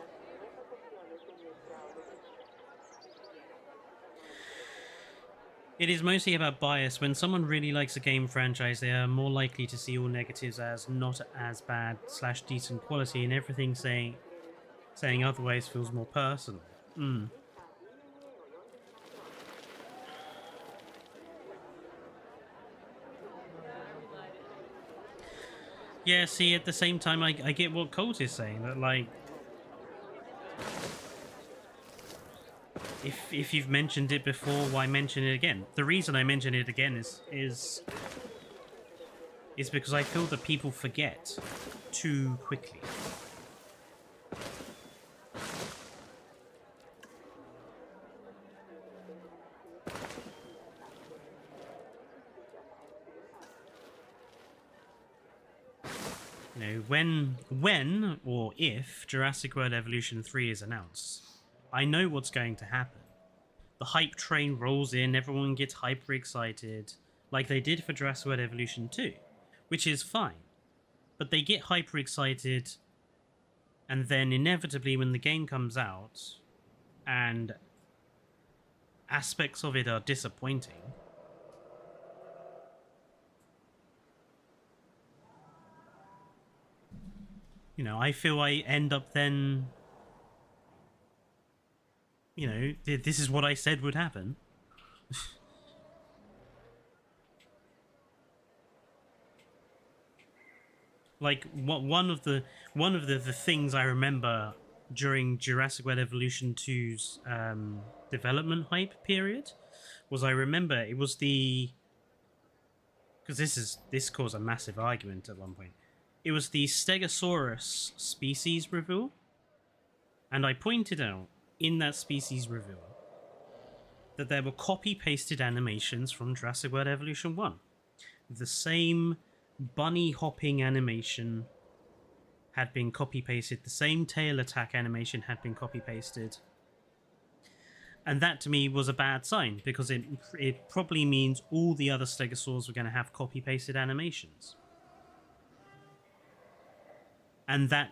Speaker 1: It is mostly about bias. When someone really likes a game franchise, they are more likely to see all negatives as not as bad / decent quality, and everything saying otherwise feels more personal. Yeah, see, at the same time, I get what Colt is saying, that, like, if you've mentioned it before, why mention it again? The reason I mention it again is because I feel that people forget too quickly. You know, when or if Jurassic World Evolution 3 is announced, I know what's going to happen. The hype train rolls in, everyone gets hyper excited, like they did for Jurassic World Evolution 2, which is fine. But they get hyper excited, and then inevitably when the game comes out, and aspects of it are disappointing, you know, I feel I end up then, you know, this is what I said would happen. Like, one of the things I remember during Jurassic World Evolution 2's development hype period was, I remember it was because this caused a massive argument at one point. It was the Stegosaurus species reveal, and I pointed out in that species reveal that there were copy-pasted animations from Jurassic World Evolution 1. The same bunny hopping animation had been copy-pasted, the same tail attack animation had been copy-pasted. And that to me was a bad sign, because it probably means all the other stegosaurs were going to have copy-pasted animations. And that,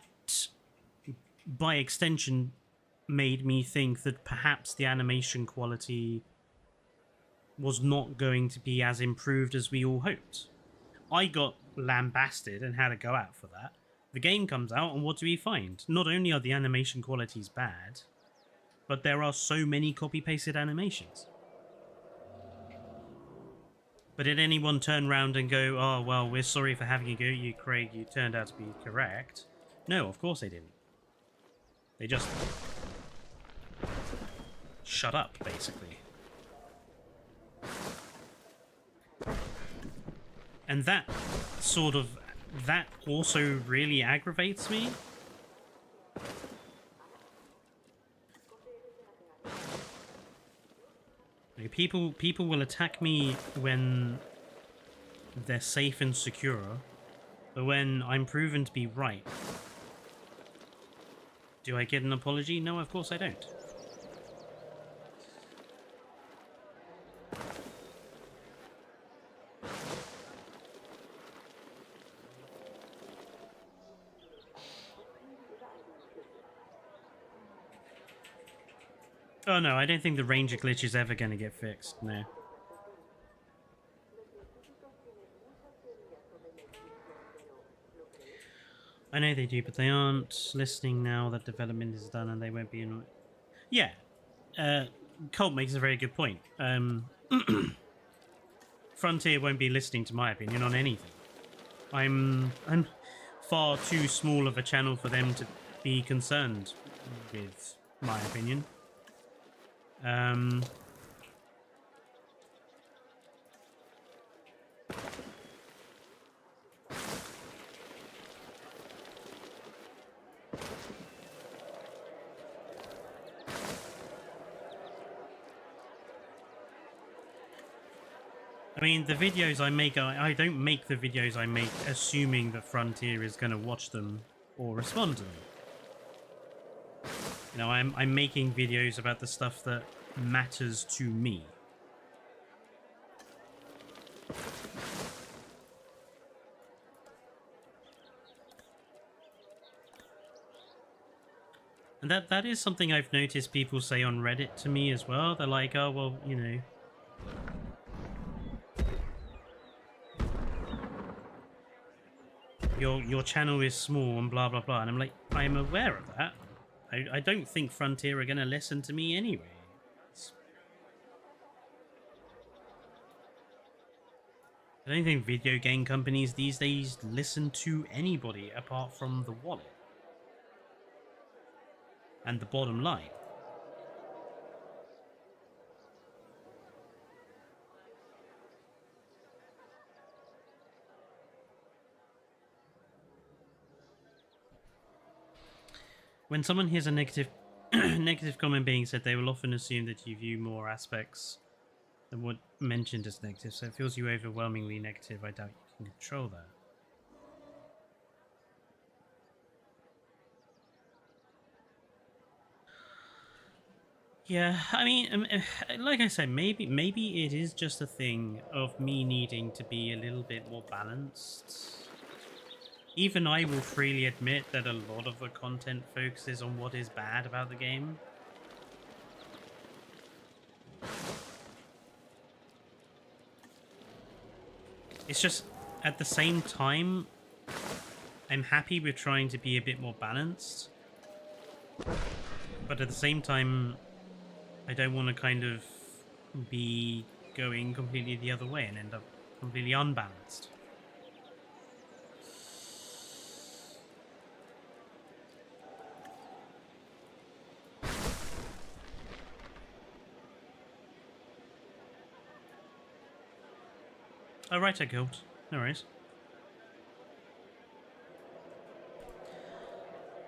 Speaker 1: by extension, made me think that perhaps the animation quality was not going to be as improved as we all hoped. I got lambasted and had to go out for that. The game comes out, and what do we find? Not only are the animation qualities bad, but there are so many copy-pasted animations. But did anyone turn around and go, oh, well, we're sorry for having a go at you, Craig, you turned out to be correct? No, of course they didn't. They just shut up, basically. And that also really aggravates me. People will attack me when they're safe and secure, but when I'm proven to be right, do I get an apology? No, of course I don't. Oh no, I don't think the ranger glitch is ever going to get fixed, no. I know they do, but they aren't listening now that development is done, and they won't be annoyed. Yeah, Colt makes a very good point. Frontier won't be listening to my opinion on anything. I'm far too small of a channel for them to be concerned with my opinion. I mean, the videos I make, I don't make the videos I make assuming that Frontier is going to watch them or respond to them. You know, I'm making videos about the stuff that matters to me. And that is something I've noticed people say on Reddit to me as well. They're like, oh, well, you know, your channel is small and blah, blah, blah. And I'm like, I'm aware of that. I don't think Frontier are going to listen to me anyway. I don't think video game companies these days listen to anybody apart from the wallet and the bottom line. When someone hears a negative comment being said, they will often assume that you view more aspects than what mentioned as negative. So it feels you overwhelmingly negative. I doubt you can control that. Yeah, I mean, like I said, maybe it is just a thing of me needing to be a little bit more balanced. Even I will freely admit that a lot of the content focuses on what is bad about the game. It's just, at the same time, I'm happy with trying to be a bit more balanced. But at the same time, I don't want to kind of be going completely the other way and end up completely unbalanced. Oh, right, I killed. No worries.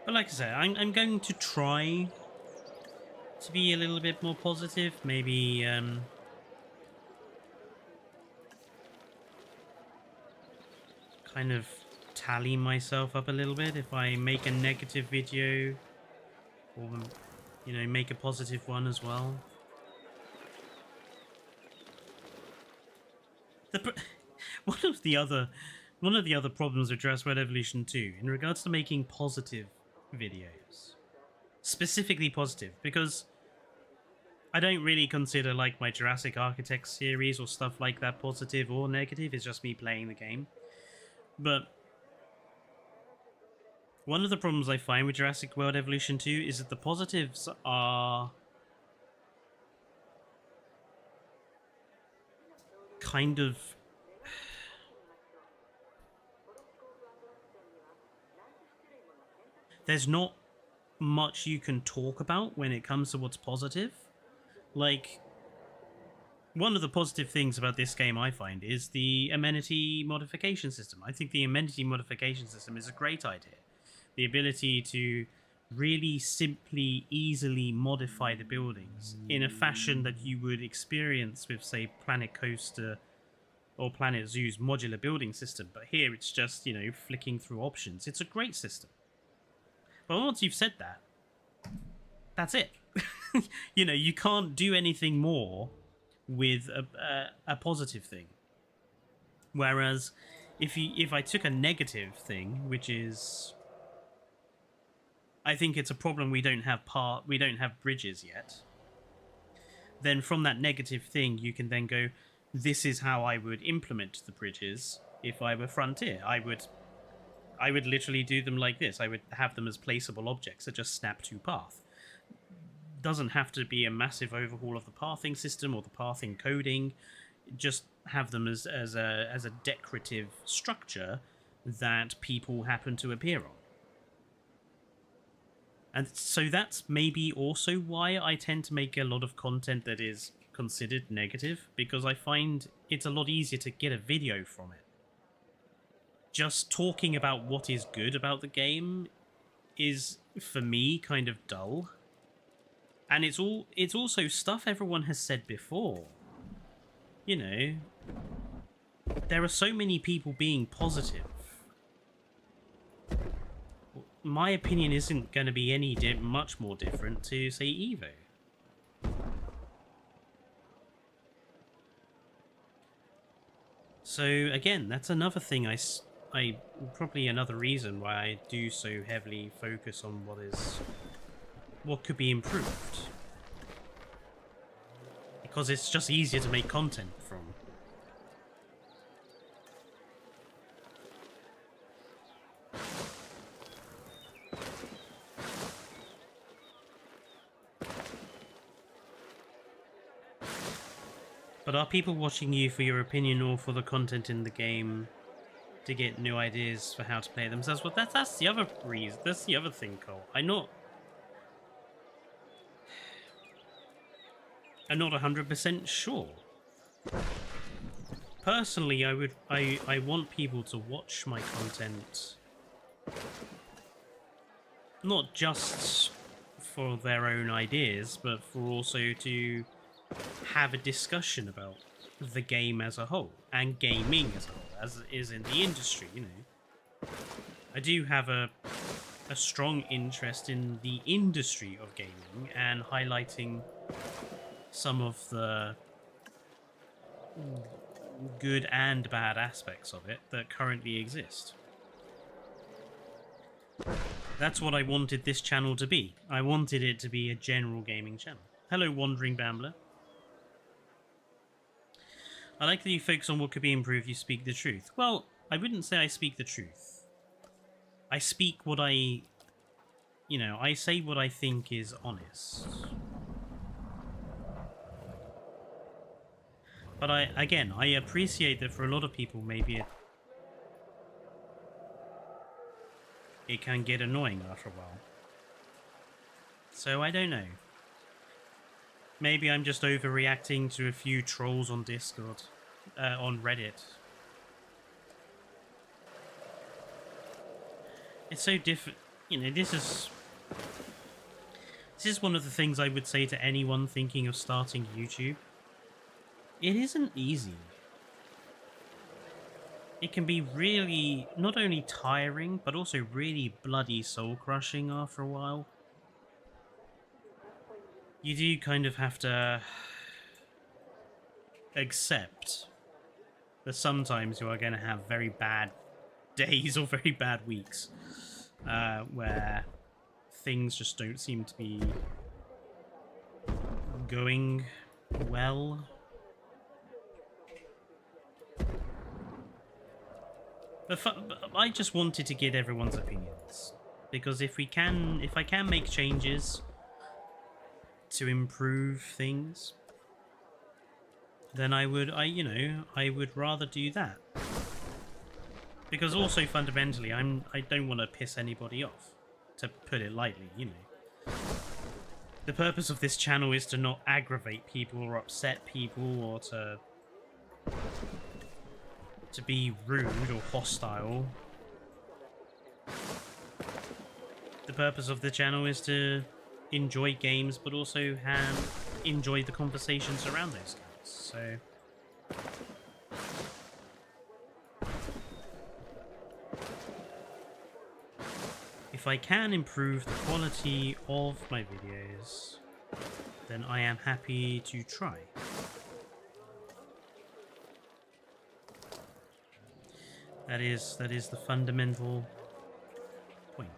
Speaker 1: But like I said, I'm going to try to be a little bit more positive. Maybe, kind of tally myself up a little bit. If I make a negative video, or, you know, make a positive one as well. The one of the other one of the other problems with Jurassic World Evolution 2 in regards to making positive videos, specifically positive, because I don't really consider like my Jurassic Architect series or stuff like that positive or negative. It's just me playing the game. But one of the problems I find with Jurassic World Evolution 2 is that the positives are kind of there's not much you can talk about when it comes to what's positive. Like, one of the positive things about this game I find is the amenity modification system. I think the amenity modification system is a great idea. The ability to really simply, easily modify the buildings in a fashion that you would experience with, say, Planet Coaster or Planet Zoo's modular building system. But here it's just, you know, flicking through options. It's a great system. But once you've said that, that's it. You know, you can't do anything more with a positive thing. Whereas if I took a negative thing, which is, I think it's a problem we don't have bridges yet, then from that negative thing you can then go, this is how I would implement the bridges if I were Frontier. I would literally do them like this. I would have them as placeable objects that just snap to path. Doesn't have to be a massive overhaul of the pathing system or the pathing coding. Just have them as a decorative structure that people happen to appear on. And so that's maybe also why I tend to make a lot of content that is considered negative, because I find it's a lot easier to get a video from it. Just talking about what is good about the game is, for me, kind of dull. And it's also stuff everyone has said before. You know, there are so many people being positive. My opinion isn't going to be any much more different to, say, Evo. So again, that's another thing I probably another reason why I do so heavily focus on what could be improved, because it's just easier to make content from. But are people watching you for your opinion or for the content in the game to get new ideas for how to play themselves? Well, that's the other reason. That's the other thing, Cole. I'm not 100% sure. Personally, I want people to watch my content not just for their own ideas, but for also to have a discussion about the game as a whole and gaming as a whole, as it is in the industry. You know, I do have a strong interest in the industry of gaming and highlighting some of the good and bad aspects of it that currently exist. That's what I wanted this channel to be. I wanted it to be a general gaming channel. Hello, Wandering Bambler. I like that you focus on what could be improved, you speak the truth. Well, I wouldn't say I speak the truth. I speak what I say what I think is honest. But I appreciate that for a lot of people, maybe it can get annoying after a while. So I don't know. Maybe I'm just overreacting to a few trolls on Discord, on Reddit. It's so different. You know, this is one of the things I would say to anyone thinking of starting YouTube. It isn't easy. It can be really not only tiring, but also really bloody soul-crushing after a while. You do kind of have to accept that sometimes you are going to have very bad days or very bad weeks where things just don't seem to be going well. But I just wanted to get everyone's opinions, because if I can make changes to improve things, then I would rather do that. Because also fundamentally, I don't want to piss anybody off, to put it lightly, you know. The purpose of this channel is to not aggravate people or upset people or to be rude or hostile. The purpose of the channel is to enjoy games, but also enjoy the conversations around those games. So if I can improve the quality of my videos, then I am happy to try. That is the fundamental point.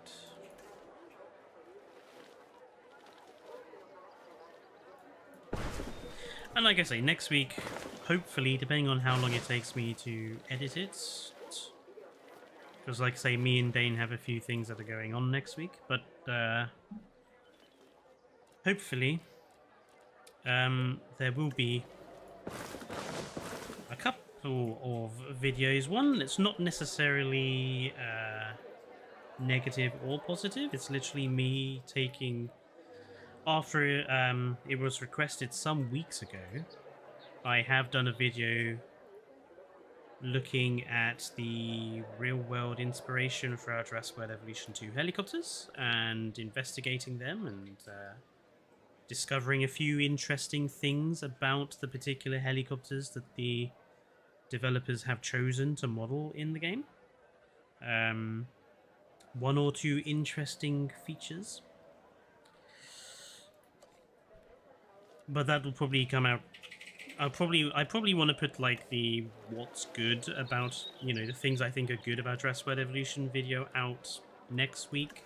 Speaker 1: And like I say, next week, hopefully, depending on how long it takes me to edit it, because like I say, me and Dane have a few things that are going on next week, but hopefully there will be a couple of videos. One that's not necessarily negative or positive. It's literally me taking, after it was requested some weeks ago, I have done a video looking at the real-world inspiration for our Jurassic World Evolution 2 helicopters and investigating them and discovering a few interesting things about the particular helicopters that the developers have chosen to model in the game. One or two interesting features. But that will probably come out. I probably want to put like the what's good about, you know, the things I think are good about Jurassic World Evolution video out next week,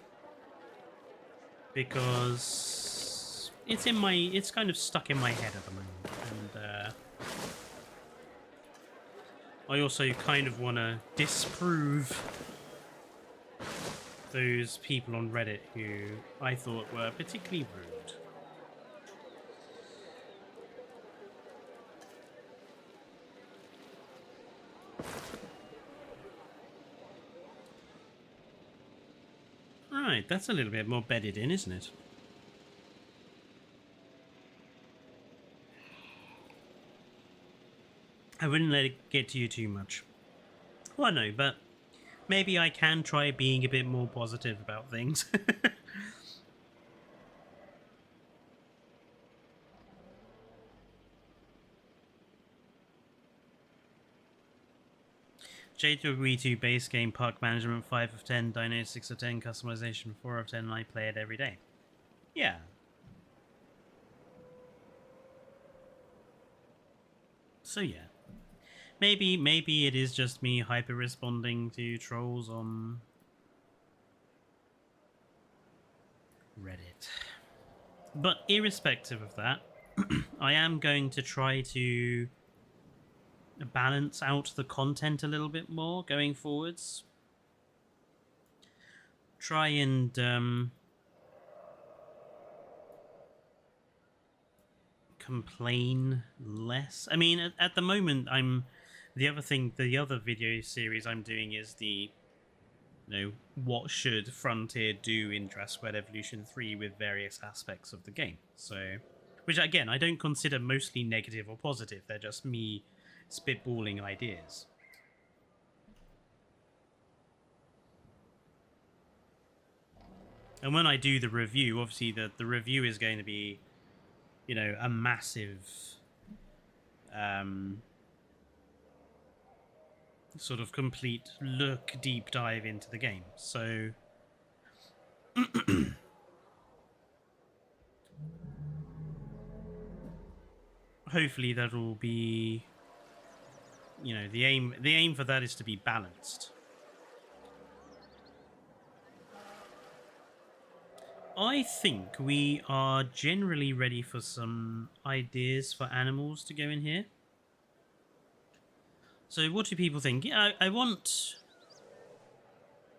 Speaker 1: because it's kind of stuck in my head at the moment, and I also kind of want to disprove those people on Reddit who I thought were particularly rude. Right, that's a little bit more bedded in, isn't it? I wouldn't let it get to you too much. Well, no, but maybe I can try being a bit more positive about things. J2 base game, park management 5 of 10, Dino 6 of 10, customization 4 of 10, and I play it every day. Yeah. So yeah. Maybe it is just me hyper responding to trolls on Reddit. But irrespective of that, I am going to try to balance out the content a little bit more going forwards. Try and complain less. I mean, at the moment, the other video series I'm doing is the, you know, what should Frontier do in Jurassic World Evolution 3 with various aspects of the game. So, which again, I don't consider mostly negative or positive. They're just me spitballing ideas. And when I do the review, obviously the review is going to be, you know, a massive sort of complete deep dive into the game. So hopefully that'll be you know, the aim for that is to be balanced. I think we are generally ready for some ideas for animals to go in here. So what do people think? Yeah, I want...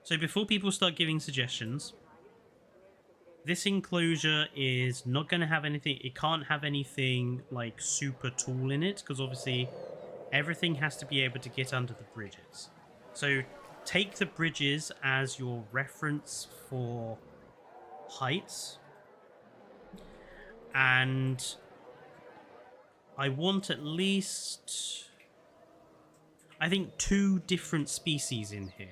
Speaker 1: So before people start giving suggestions, this enclosure is not going to have anything... It can't have anything, like, super tall in it, because obviously everything has to be able to get under the bridges. So take the bridges as your reference for heights. And I want at least... I think 2 different species in here.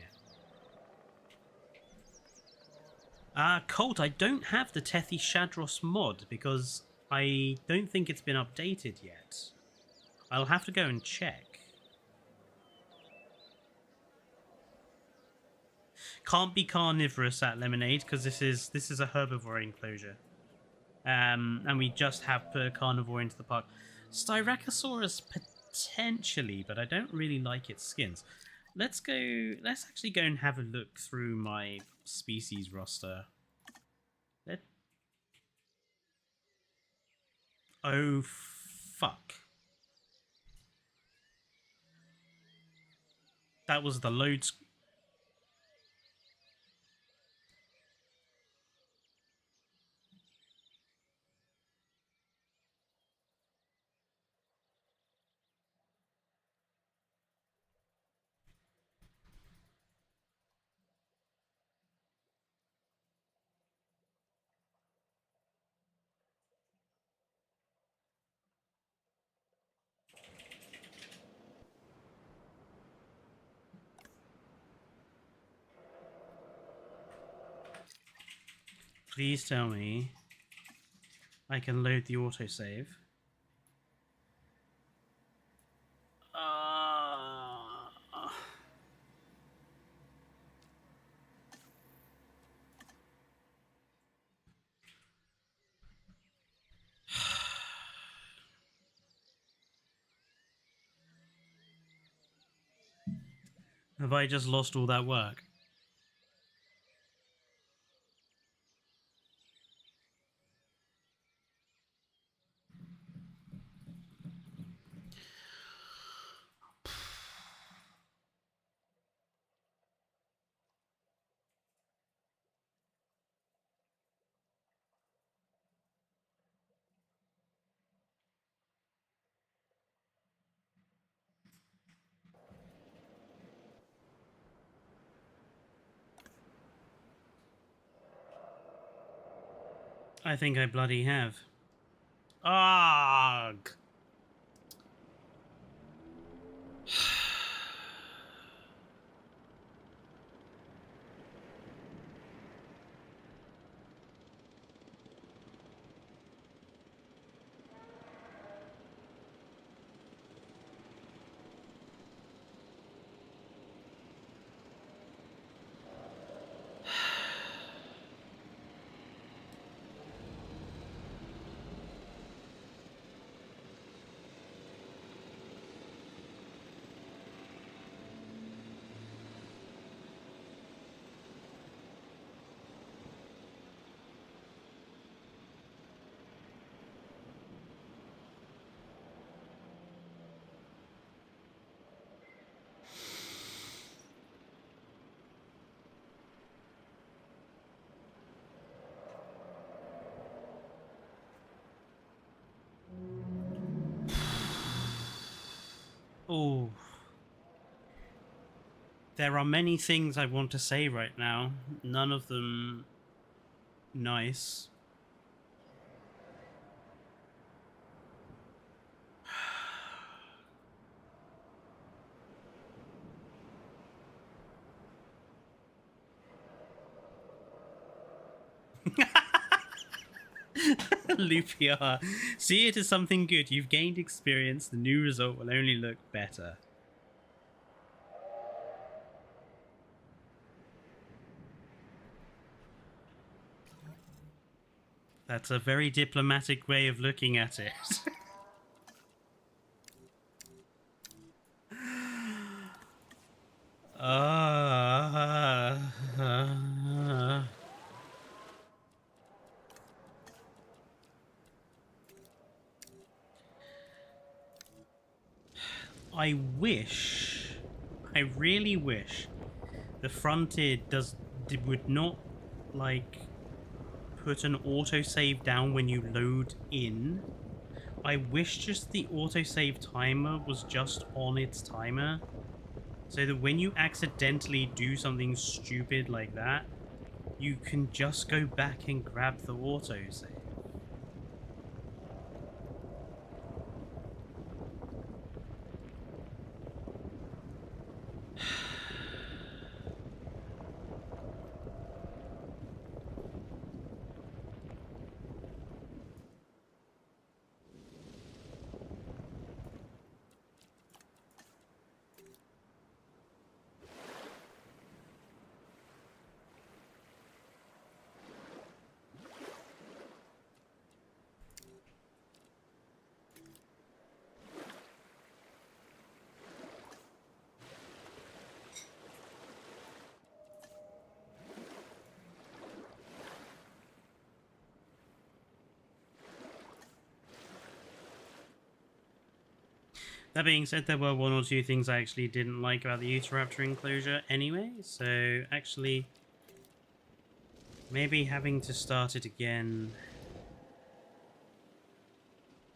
Speaker 1: Colt, I don't have the Tethi Shadros mod because I don't think it's been updated yet. I'll have to go and check. Can't be carnivorous at Lemonade because this is a herbivore enclosure. And we just have per carnivore into the park. Styracosaurus potentially, but I don't really like its skins. Let's actually go and have a look through my species roster. Oh, fuck. That was the loads. Please tell me I can load the autosave. Have I just lost all that work? I think I bloody have. Argh! Oh. There are many things I want to say right now. None of them nice. Lupia, see it as something good. You've gained experience. The new result will only look better. That's a very diplomatic way of looking at it. I really wish the Frontier would not, like, put an autosave down when you load in. I wish just the autosave timer was just on its timer, so that when you accidentally do something stupid like that, you can just go back and grab the autosave. That being said, there were one or two things I actually didn't like about the Utahraptor enclosure anyway, so actually maybe having to start it again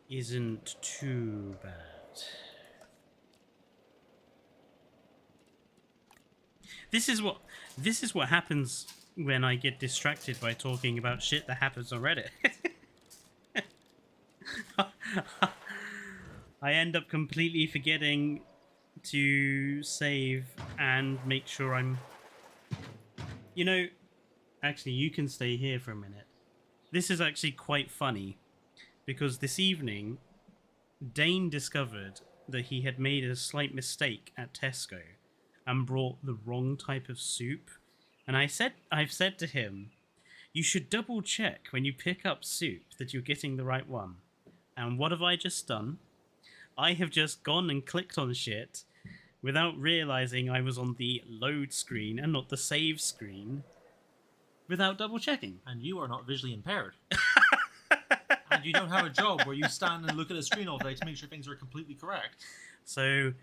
Speaker 1: isn't too bad. This is what happens when I get distracted by talking about shit that happens on Reddit. I end up completely forgetting to save and make sure I'm... You know, actually, you can stay here for a minute. This is actually quite funny, because this evening, Dane discovered that he had made a slight mistake at Tesco and brought the wrong type of soup. And I've said to him, you should double check when you pick up soup that you're getting the right one. And what have I just done? I have just gone and clicked on shit without realizing I was on the load screen and not the save screen without double checking.
Speaker 2: And you are not visually impaired. And you don't have a job where you stand and look at a screen all day to make sure things are completely correct.
Speaker 1: So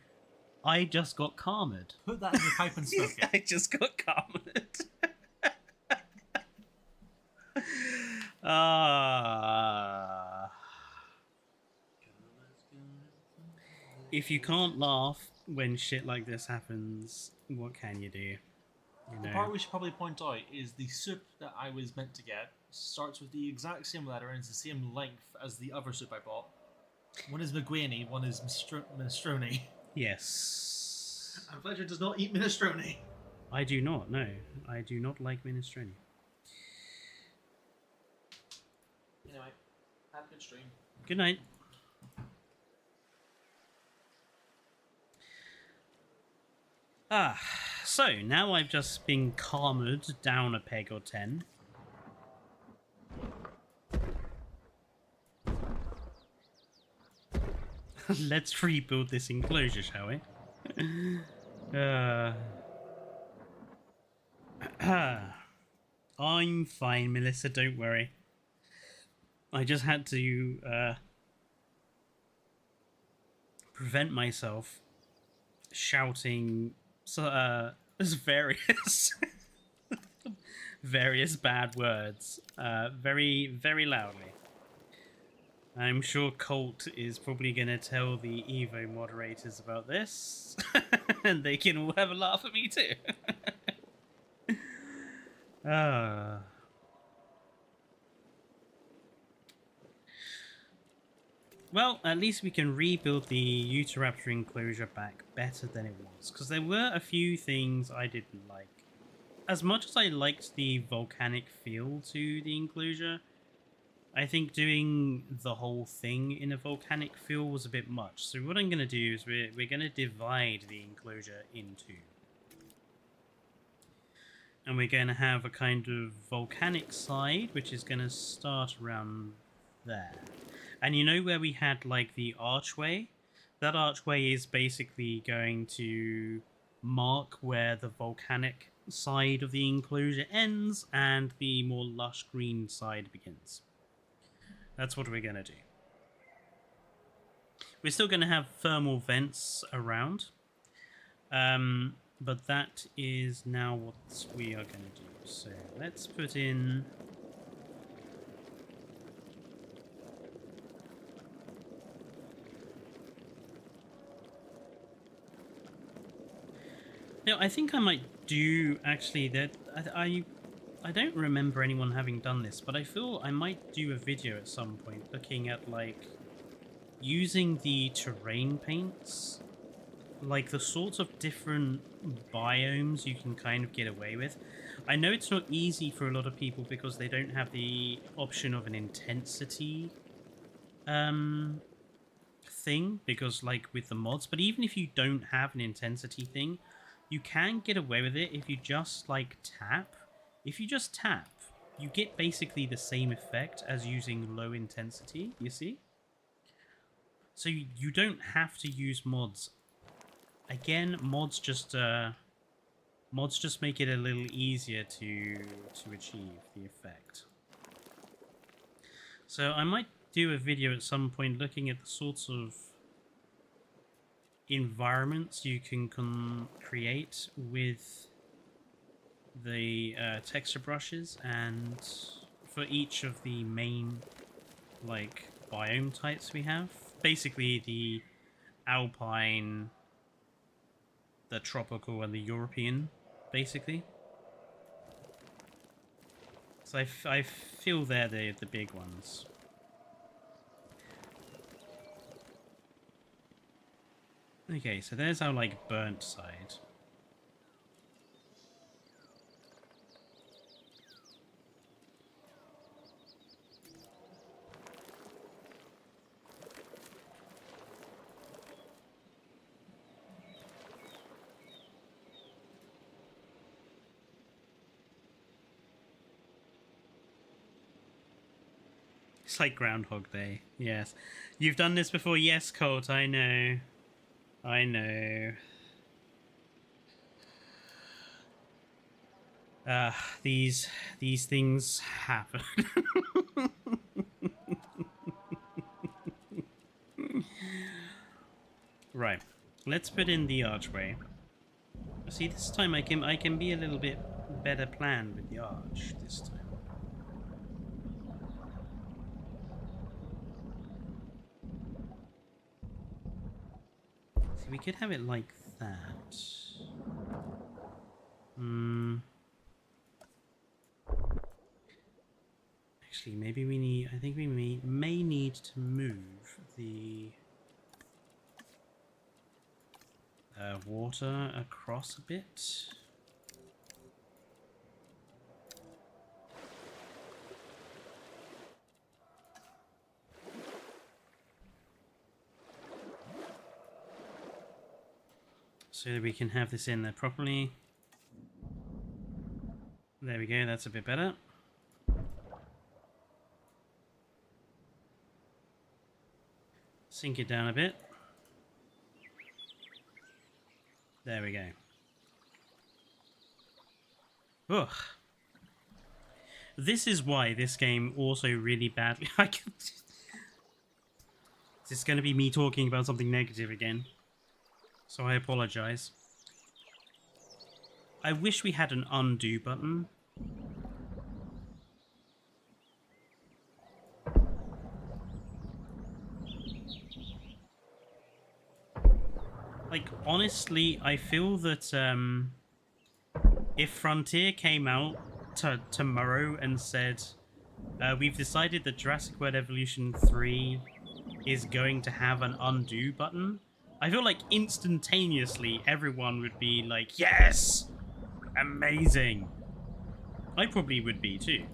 Speaker 1: I just got karmed.
Speaker 2: Put that in your pipe and smoke it.
Speaker 1: I just got karmed. If you can't laugh when shit like this happens, what can you do? You know?
Speaker 2: The part we should probably point out is the soup that I was meant to get starts with the exact same letter and is the same length as the other soup I bought. One is McGuiney, one is minestrone.
Speaker 1: Yes.
Speaker 2: And Fletcher does not eat minestrone.
Speaker 1: I do not, no. I do not like minestrone.
Speaker 2: Anyway, have a good stream.
Speaker 1: Good night. So now I've just been calmed down a peg or 10. Let's rebuild this enclosure, shall we? I'm fine, Melissa, don't worry. I just had to prevent myself shouting various various bad words very, very loudly. I'm sure Colt is probably going to tell the Evo moderators about this, and they can all have a laugh at me too. Well, at least we can rebuild the Utahraptor enclosure back better than it was, because there were a few things I didn't like. As much as I liked the volcanic feel to the enclosure, I think doing the whole thing in a volcanic feel was a bit much. So what I'm going to do is we're going to divide the enclosure in two. And we're going to have a kind of volcanic side, which is going to start around there. And you know where we had, like, the archway? That archway is basically going to mark where the volcanic side of the enclosure ends and the more lush green side begins. That's what we're going to do. We're still going to have thermal vents around. But that is now what we are going to do. So let's put in... No, I think I might do actually that. I don't remember anyone having done this, but I feel I might do a video at some point looking at like using the terrain paints, like the sorts of different biomes you can kind of get away with. I know it's not easy for a lot of people because they don't have the option of an intensity thing, because like with the mods, but even if you don't have an intensity thing, you can get away with it if you just like tap. If you just tap, you get basically the same effect as using low intensity, you see? So you don't have to use mods. Again, mods just make it a little easier to achieve the effect. So I might do a video at some point looking at the sorts of environments you can create with the texture brushes, and for each of the main like biome types we have. Basically the alpine, the tropical, and the European, basically. So I feel they're the big ones. Okay, so there's our like burnt side. It's like Groundhog Day. Yes. You've done this before. Yes, Colt. I know. I know. These things happen. Right. Let's put in the archway. See, this time I can be a little bit better planned with the arch this time. We could have it like that. Actually, maybe we need... I think we may need to move the water across a bit. So that we can have this in there properly. There we go, that's a bit better. Sink it down a bit. There we go. Ugh. This is why this game also really badly... Is this going to be me talking about something negative again? So I apologize. I wish we had an undo button. Like, honestly, I feel that if Frontier came out tomorrow and said, we've decided that Jurassic World Evolution 3 is going to have an undo button, I feel like instantaneously everyone would be like, yes! Amazing! I probably would be too.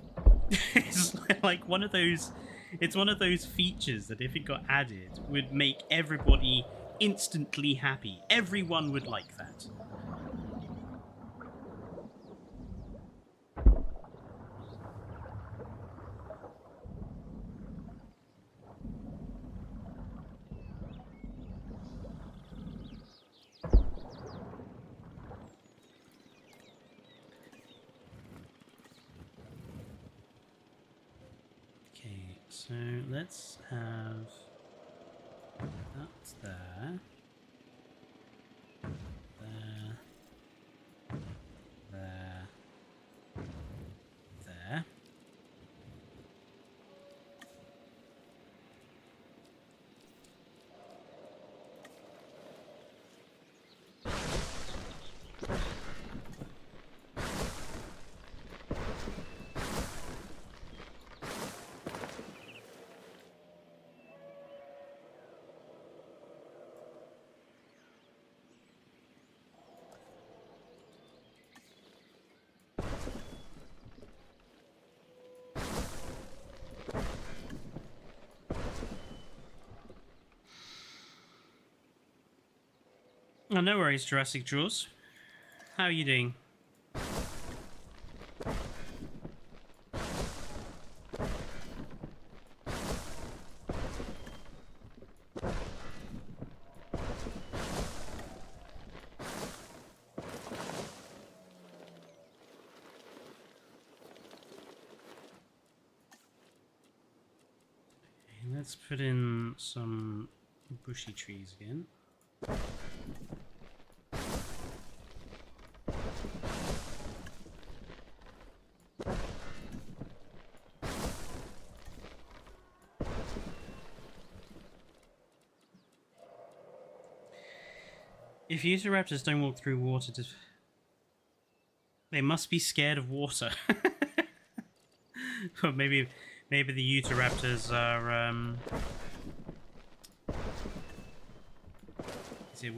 Speaker 1: It's like one of those... It's one of those features that if it got added would make everybody instantly happy. Everyone would like that. So let's have That's there. There. There. There. Oh, no worries, Jurassic Jaws. How are you doing? Okay, let's put in some bushy trees again. If Utahraptors don't walk through water, they must be scared of water. Or maybe the Utahraptors are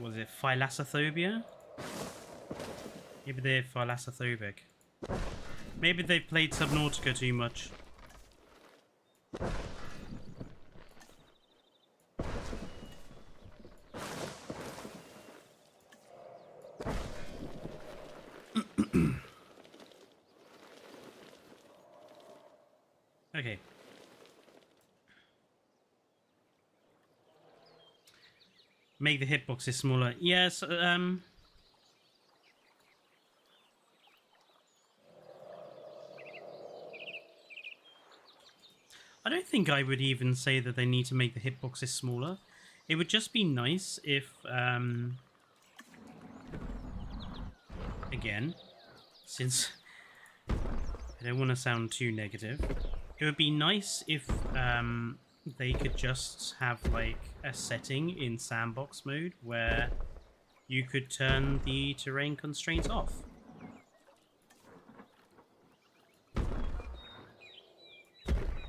Speaker 1: was it thalassophobia? Maybe they're thalassophobic. Maybe they've played Subnautica too much. Okay. Make the hitboxes smaller. Yes, I don't think I would even say that they need to make the hitboxes smaller. It would just be nice if, again, since I don't want to sound too negative, it would be nice if they could just have like a setting in sandbox mode where you could turn the terrain constraints off.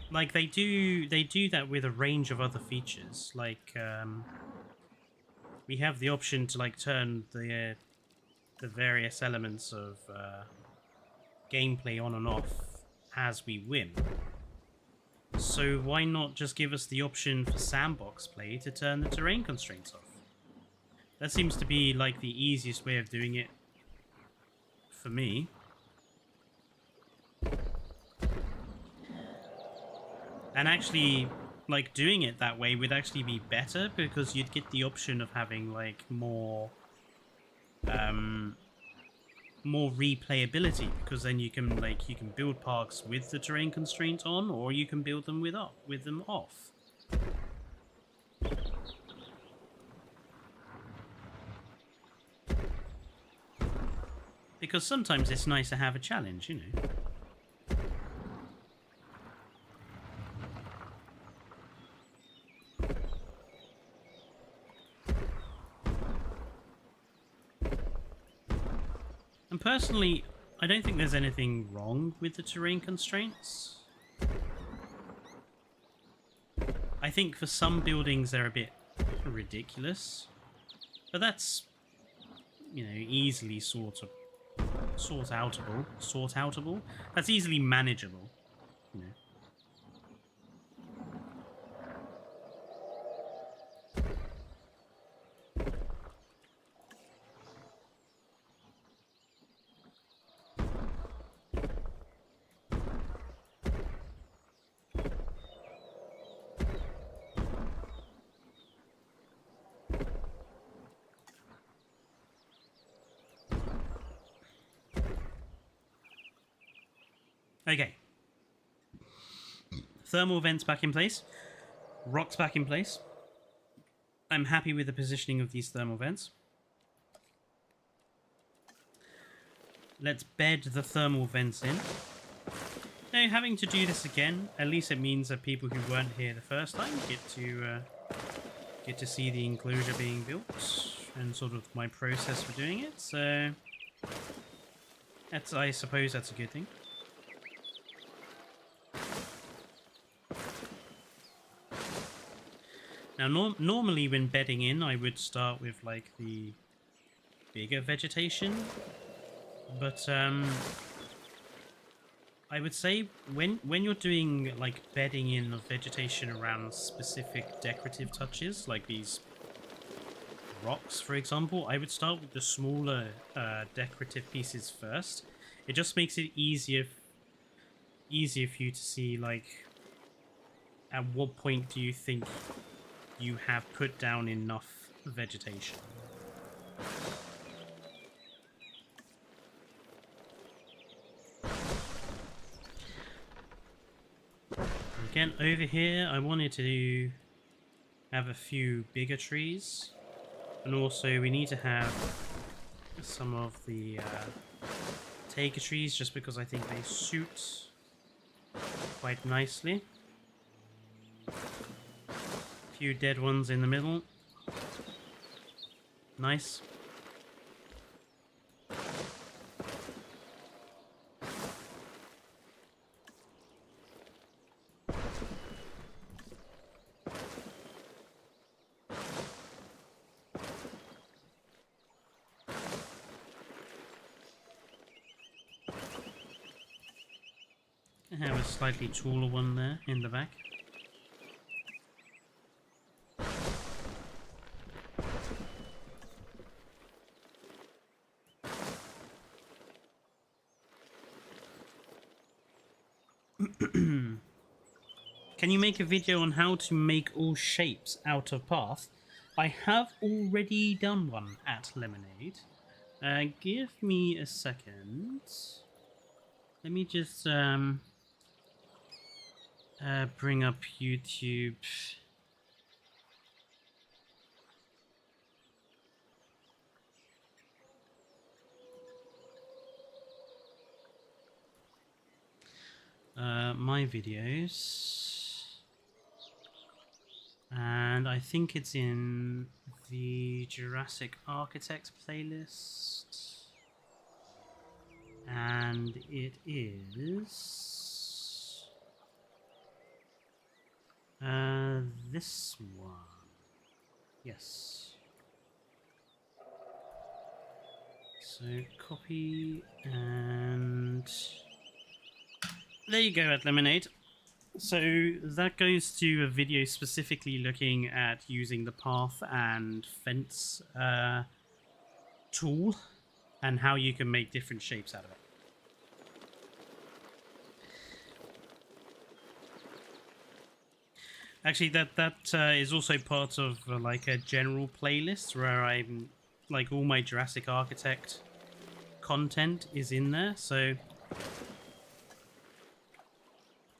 Speaker 1: Like they do that with a range of other features. Like we have the option to like turn the various elements of gameplay on and off as we win. So why not just give us the option for sandbox play to turn the terrain constraints off? That seems to be like the easiest way of doing it for me. And actually, like, doing it that way would actually be better because you'd get the option of having like more replayability, because then you can build parks with the terrain constraint on, or you can build them with them off. Because sometimes it's nice to have a challenge, you know. And personally, I don't think there's anything wrong with the terrain constraints. I think for some buildings they're a bit ridiculous, but that's, you know, easily sort outable. That's easily manageable, you know. Okay. Thermal vents back in place. Rocks back in place. I'm happy with the positioning of these thermal vents. Let's bed the thermal vents in. Now, having to do this again, at least it means that people who weren't here the first time get to see the enclosure being built and sort of my process for doing it. So I suppose that's a good thing. Now, normally when bedding in, I would start with like the bigger vegetation, but I would say when you're doing like bedding in of vegetation around specific decorative touches, like these rocks, for example, I would start with the smaller decorative pieces first. It just makes it easier for you to see, like, at what point do you think you have put down enough vegetation. Again, over here, I wanted to have a few bigger trees, and also we need to have some of the Taker trees, just because I think they suit quite nicely. A few dead ones in the middle. Nice. I have a slightly taller one there in the back. Can you make a video on how to make all shapes out of path? I have already done one at Lemonade. Give me a second. Let me just bring up YouTube. My videos, and I think it's in the Jurassic Architect playlist, and it is this one. Yes. So copy, and there you go, at Lemonade. So that goes to a video specifically looking at using the path and fence tool and how you can make different shapes out of it. Actually, that is also part of like a general playlist where I'm like all my Jurassic Architect content is in there. So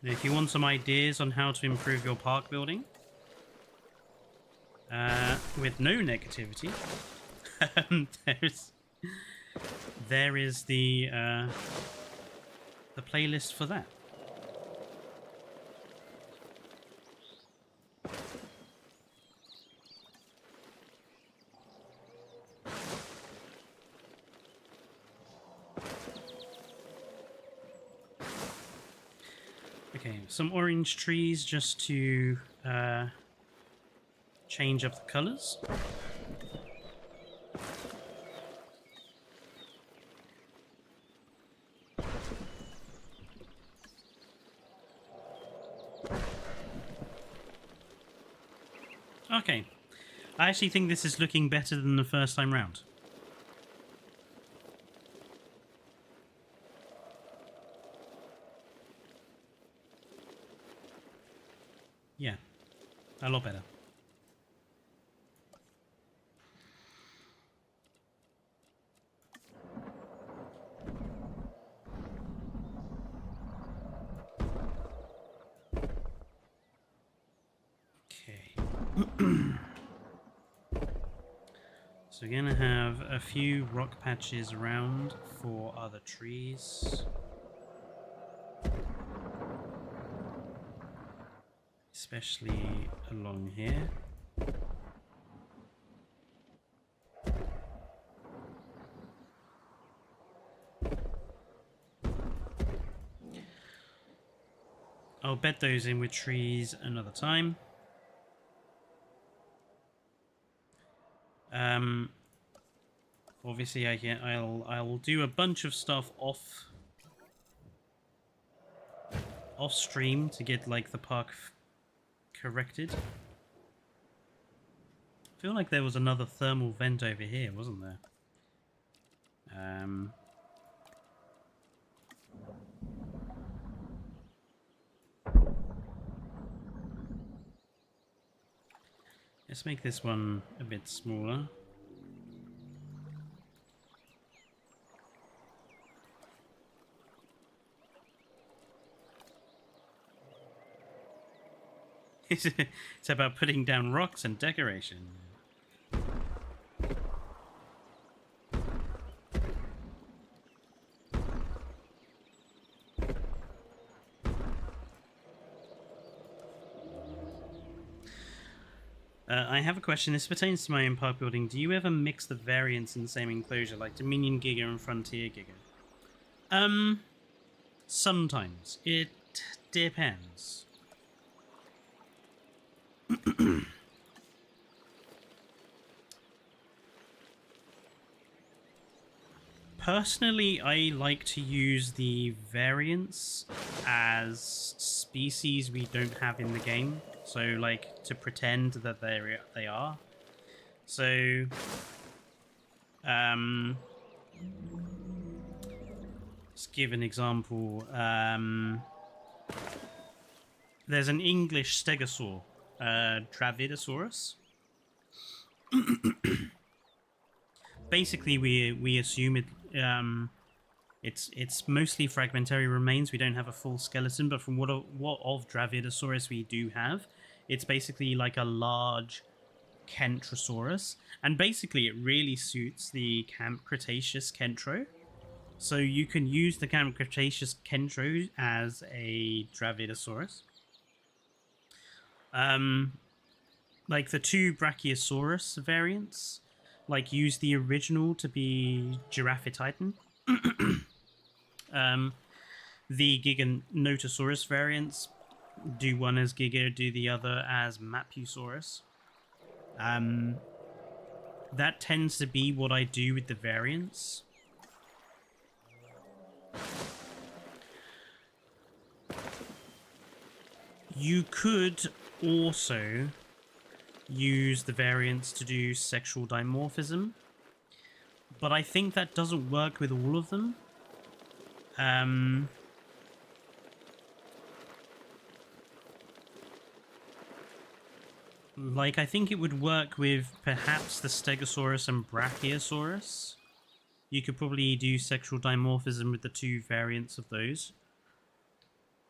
Speaker 1: if you want some ideas on how to improve your park building with no negativity, there is the playlist for that. Okay, some orange trees just to change up the colors. Okay, I actually think this is looking better than the first time round. Yeah, a lot better. Okay. So we're going to have a few rock patches around for other trees. Especially along here. I'll bed those in with trees another time. Obviously I'll do a bunch of stuff off stream to get like the park corrected. I feel like there was another thermal vent over here, wasn't there? Let's make this one a bit smaller. It's about putting down rocks and decoration. I have a question. This pertains to my own park building. Do you ever mix the variants in the same enclosure, like Dominion Giga and Frontier Giga? Sometimes. It depends. Personally, I like to use the variants as species we don't have in the game. So, like, to pretend that they are. So, let's give an example. There's an English stegosaur, Dravidosaurus. Basically, we assume it's mostly fragmentary remains. We don't have a full skeleton, but from what of Dravidosaurus we do have, it's basically like a large Kentrosaurus, and basically it really suits the Camp Cretaceous Kentro. So you can use the Camp Cretaceous Kentro as a Dravidosaurus. Like the two Brachiosaurus variants, like use the original to be Giraffatitan. The Giganotosaurus variants do one as Giga, do the other as Mapusaurus. That tends to be what I do with the variants. You could also use the variants to do sexual dimorphism, but I think that doesn't work with all of them. Like, I think it would work with perhaps the Stegosaurus and Brachiosaurus. You could probably do sexual dimorphism with the two variants of those.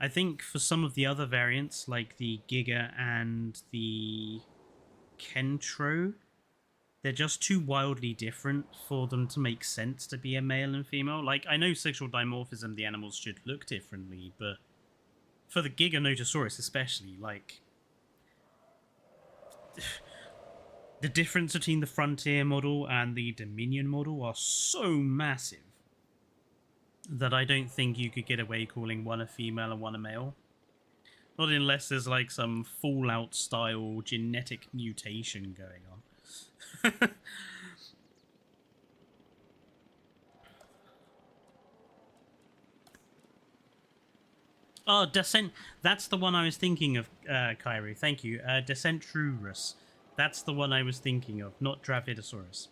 Speaker 1: I think for some of the other variants, like the Giga and the Kentro, they're just too wildly different for them to make sense to be a male and female. Like, I know sexual dimorphism, the animals should look differently, but for the Giganotosaurus especially, like, the difference between the Frontier model and the Dominion model are so massive that I don't think you could get away calling one a female and one a male. Not unless there's like some Fallout style genetic mutation going on. Oh, Descent. That's the one I was thinking of, Kairu. Thank you. Decentrurus. That's the one I was thinking of, not Dravidosaurus.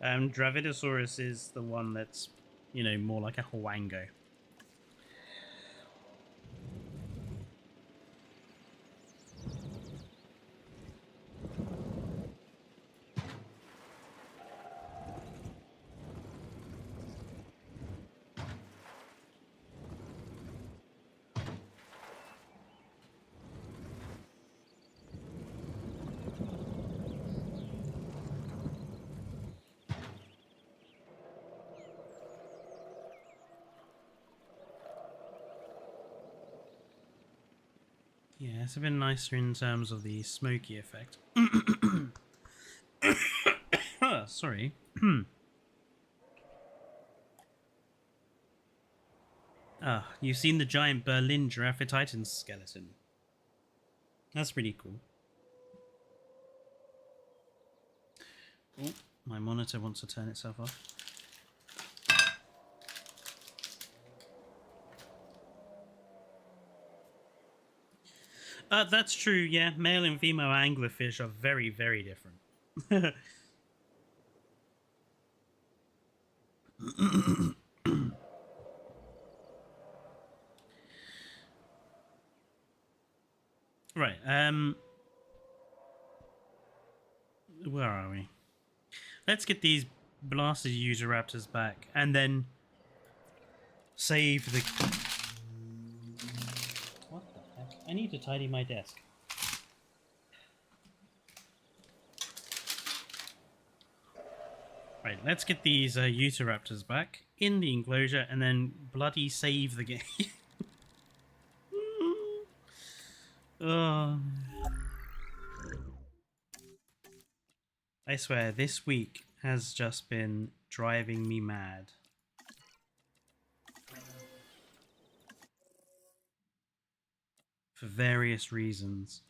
Speaker 1: Dravidosaurus is the one that's, you know, more like a Huango. Yeah, it's a bit nicer in terms of the smoky effect. Sorry. You've seen the giant Berlin Giraffatitan skeleton. That's pretty cool. Oh, my monitor wants to turn itself off. That's true, yeah. Male and female anglerfish are very, very different. Right, where are we? Let's get these blasted Utahraptors back, and then save the... What the heck? I need to tidy my desk. Right, let's get these Utahraptors back in the enclosure, and then bloody save the game. Oh. I swear, this week has just been driving me mad. For various reasons.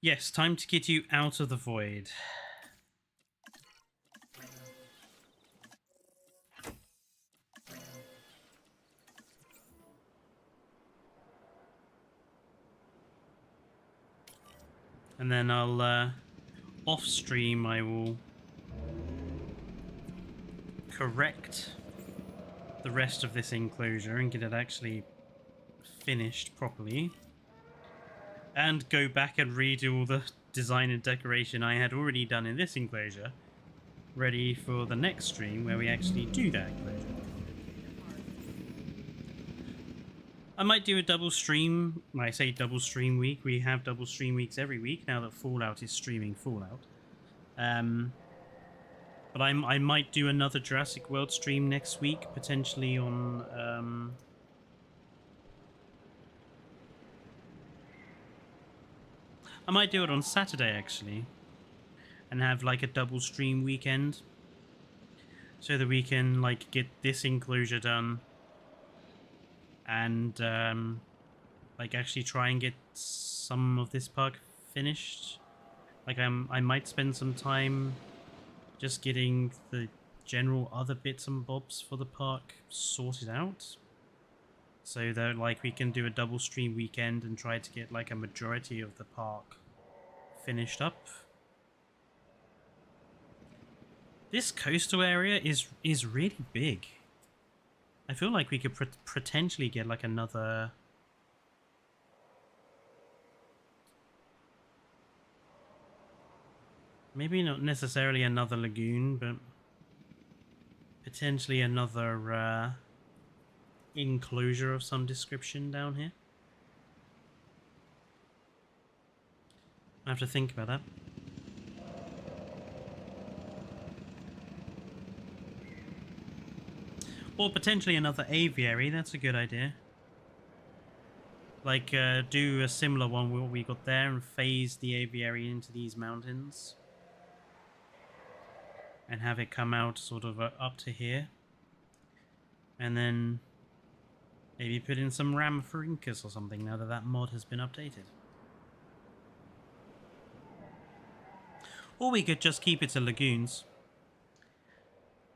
Speaker 1: Yes, time to get you out of the void. And then I'll, off stream, I will correct the rest of this enclosure and get it actually finished properly. And go back and redo all the design and decoration I had already done in this enclosure, ready for the next stream where we actually do that enclosure. I might do a double stream. When I say double stream week, we have double stream weeks every week now that Fallout is streaming Fallout. But I might do another Jurassic World stream next week, potentially on... I might do it on Saturday, actually, and have, like, a double stream weekend, so that we can, like, get this enclosure done, and, like, actually try and get some of this park finished. Like, I might spend some time just getting the general other bits and bobs for the park sorted out, so that, like, we can do a double stream weekend and try to get, like, a majority of the park finished up. This coastal area is really big. I feel like we could potentially get, like, another... Maybe not necessarily another lagoon, but potentially another enclosure of some description down here. I have to think about that. Or potentially another aviary, that's a good idea. Like, do a similar one what we got there and phase the aviary into these mountains. And have it come out sort of up to here. And then maybe put in some Rhamphorhynchus or something now that that mod has been updated. Or we could just keep it to lagoons.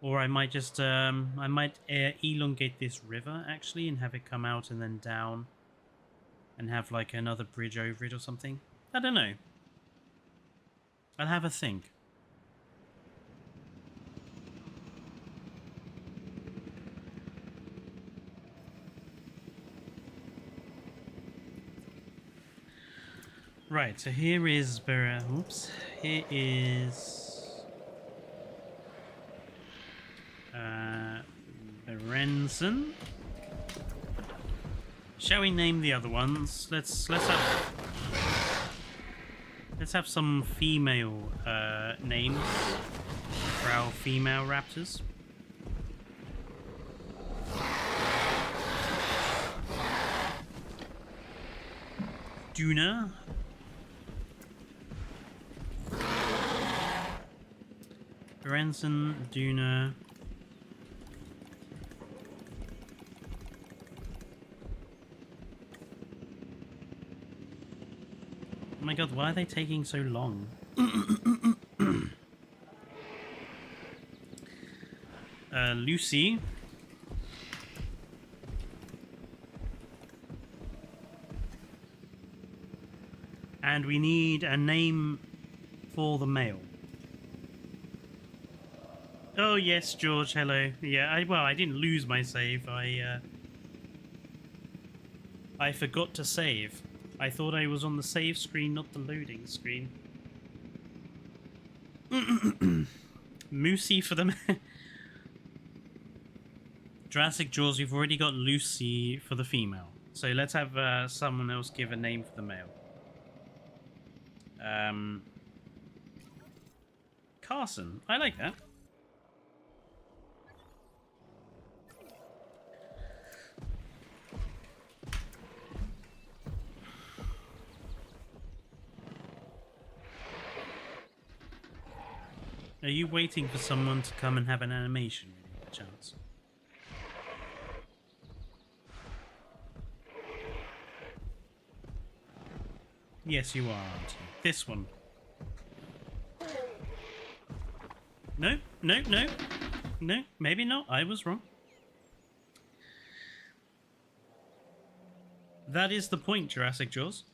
Speaker 1: Or I might just, I might elongate this river, actually, and have it come out and then down. And have, like, another bridge over it or something. I don't know. I'll have a think. Right, so here is... Oops. Here is... Renson. Shall we name the other ones? Let's have some female names for our female raptors. Duna. Renson, Duna. Oh my god, why are they taking so long? Lucy. And we need a name for the male. Oh yes, George, hello. Yeah, I didn't lose my save. I forgot to save. I thought I was on the save screen, not the loading screen. Moosey for the Jurassic Jaws, we've already got Lucy for the female. So let's have someone else give a name for the male. Carson. I like that. Are you waiting for someone to come and have an animation with you, by chance? Yes, you are, aren't you? This one. No, no, no. No, maybe not. I was wrong. That is the point, Jurassic Jaws.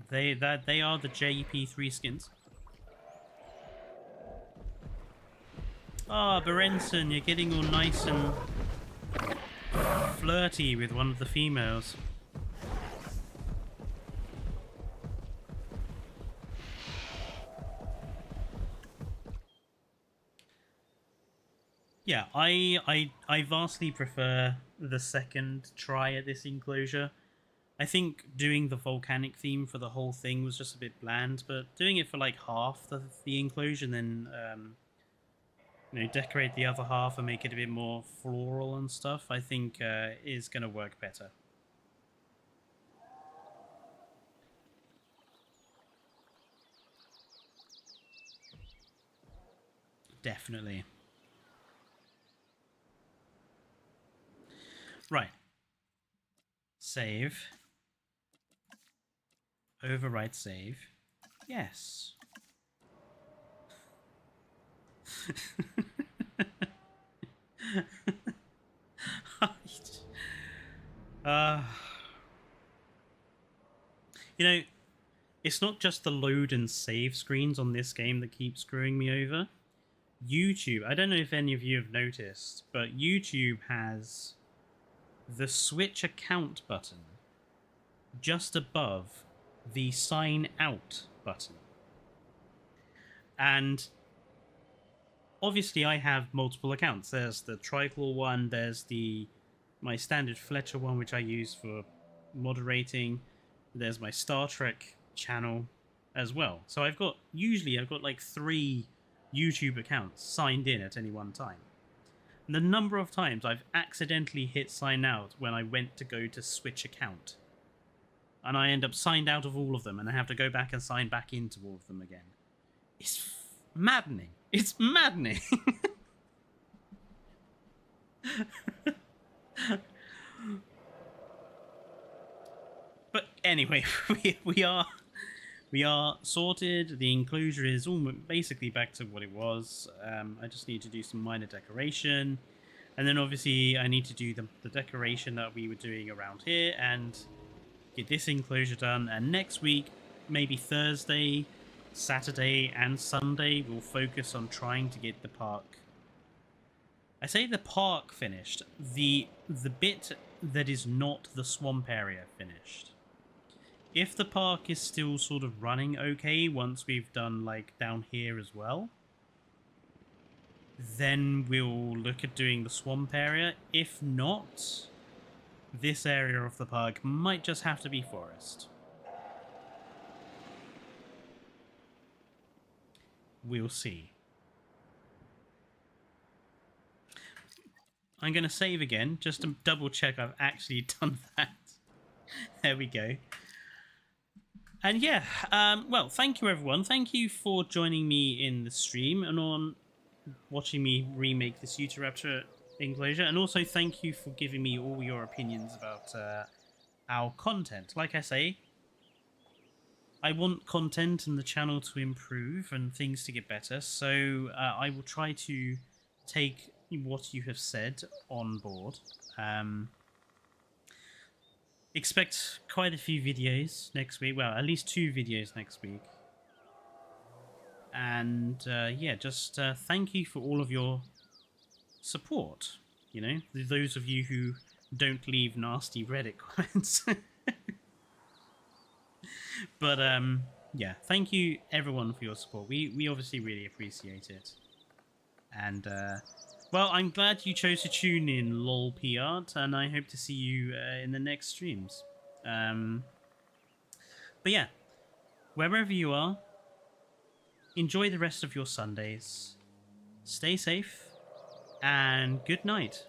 Speaker 1: They are the JP3 skins. Ah, Berenson, you're getting all nice and flirty with one of the females. Yeah, I vastly prefer the second try at this enclosure. I think doing the volcanic theme for the whole thing was just a bit bland, but doing it for like half the enclosure and then you know, decorate the other half and make it a bit more floral and stuff, I think is going to work better. Definitely. Right. Save. Overwrite save. Yes. You know, it's not just the load and save screens on this game that keep screwing me over. YouTube, I don't know if any of you have noticed, but YouTube has the switch account button just above the sign out button. And obviously I have multiple accounts. There's the Triclaw one, there's my standard Fletcher one, which I use for moderating. There's my Star Trek channel as well. So I've got like 3 YouTube accounts signed in at any one time. And the number of times I've accidentally hit sign out when I went to go to switch account, and I end up signed out of all of them, and I have to go back and sign back into all of them again. It's maddening. It's maddening. But anyway, we are sorted. The enclosure is almost basically back to what it was. I just need to do some minor decoration, and then obviously I need to do the decoration that we were doing around here and get this enclosure done. And next week, maybe Thursday, Saturday and Sunday, we'll focus on trying to get the park. I say the park finished. The bit that is not the swamp area finished. If the park is still sort of running okay once we've done like down here as well, then we'll look at doing the swamp area. If not, this area of the park might just have to be forest. We'll see. I'm going to save again, just to double check I've actually done that. There we go. And yeah, well, thank you everyone. Thank you for joining me in the stream and on watching me remake this Utahraptor enclosure. And also thank you for giving me all your opinions about our content. Like I say, I want content and the channel to improve and things to get better. So I will try to take what you have said on board. Expect quite a few videos next week. Well, at least 2 videos next week. And yeah, just thank you for all of your support. You know, those of you who don't leave nasty Reddit comments. But yeah, thank you everyone for your support. We obviously really appreciate it. And well, I'm glad you chose to tune in, lol P-Art, and I hope to see you in the next streams. But yeah, wherever you are, enjoy the rest of your Sundays. Stay safe, and good night.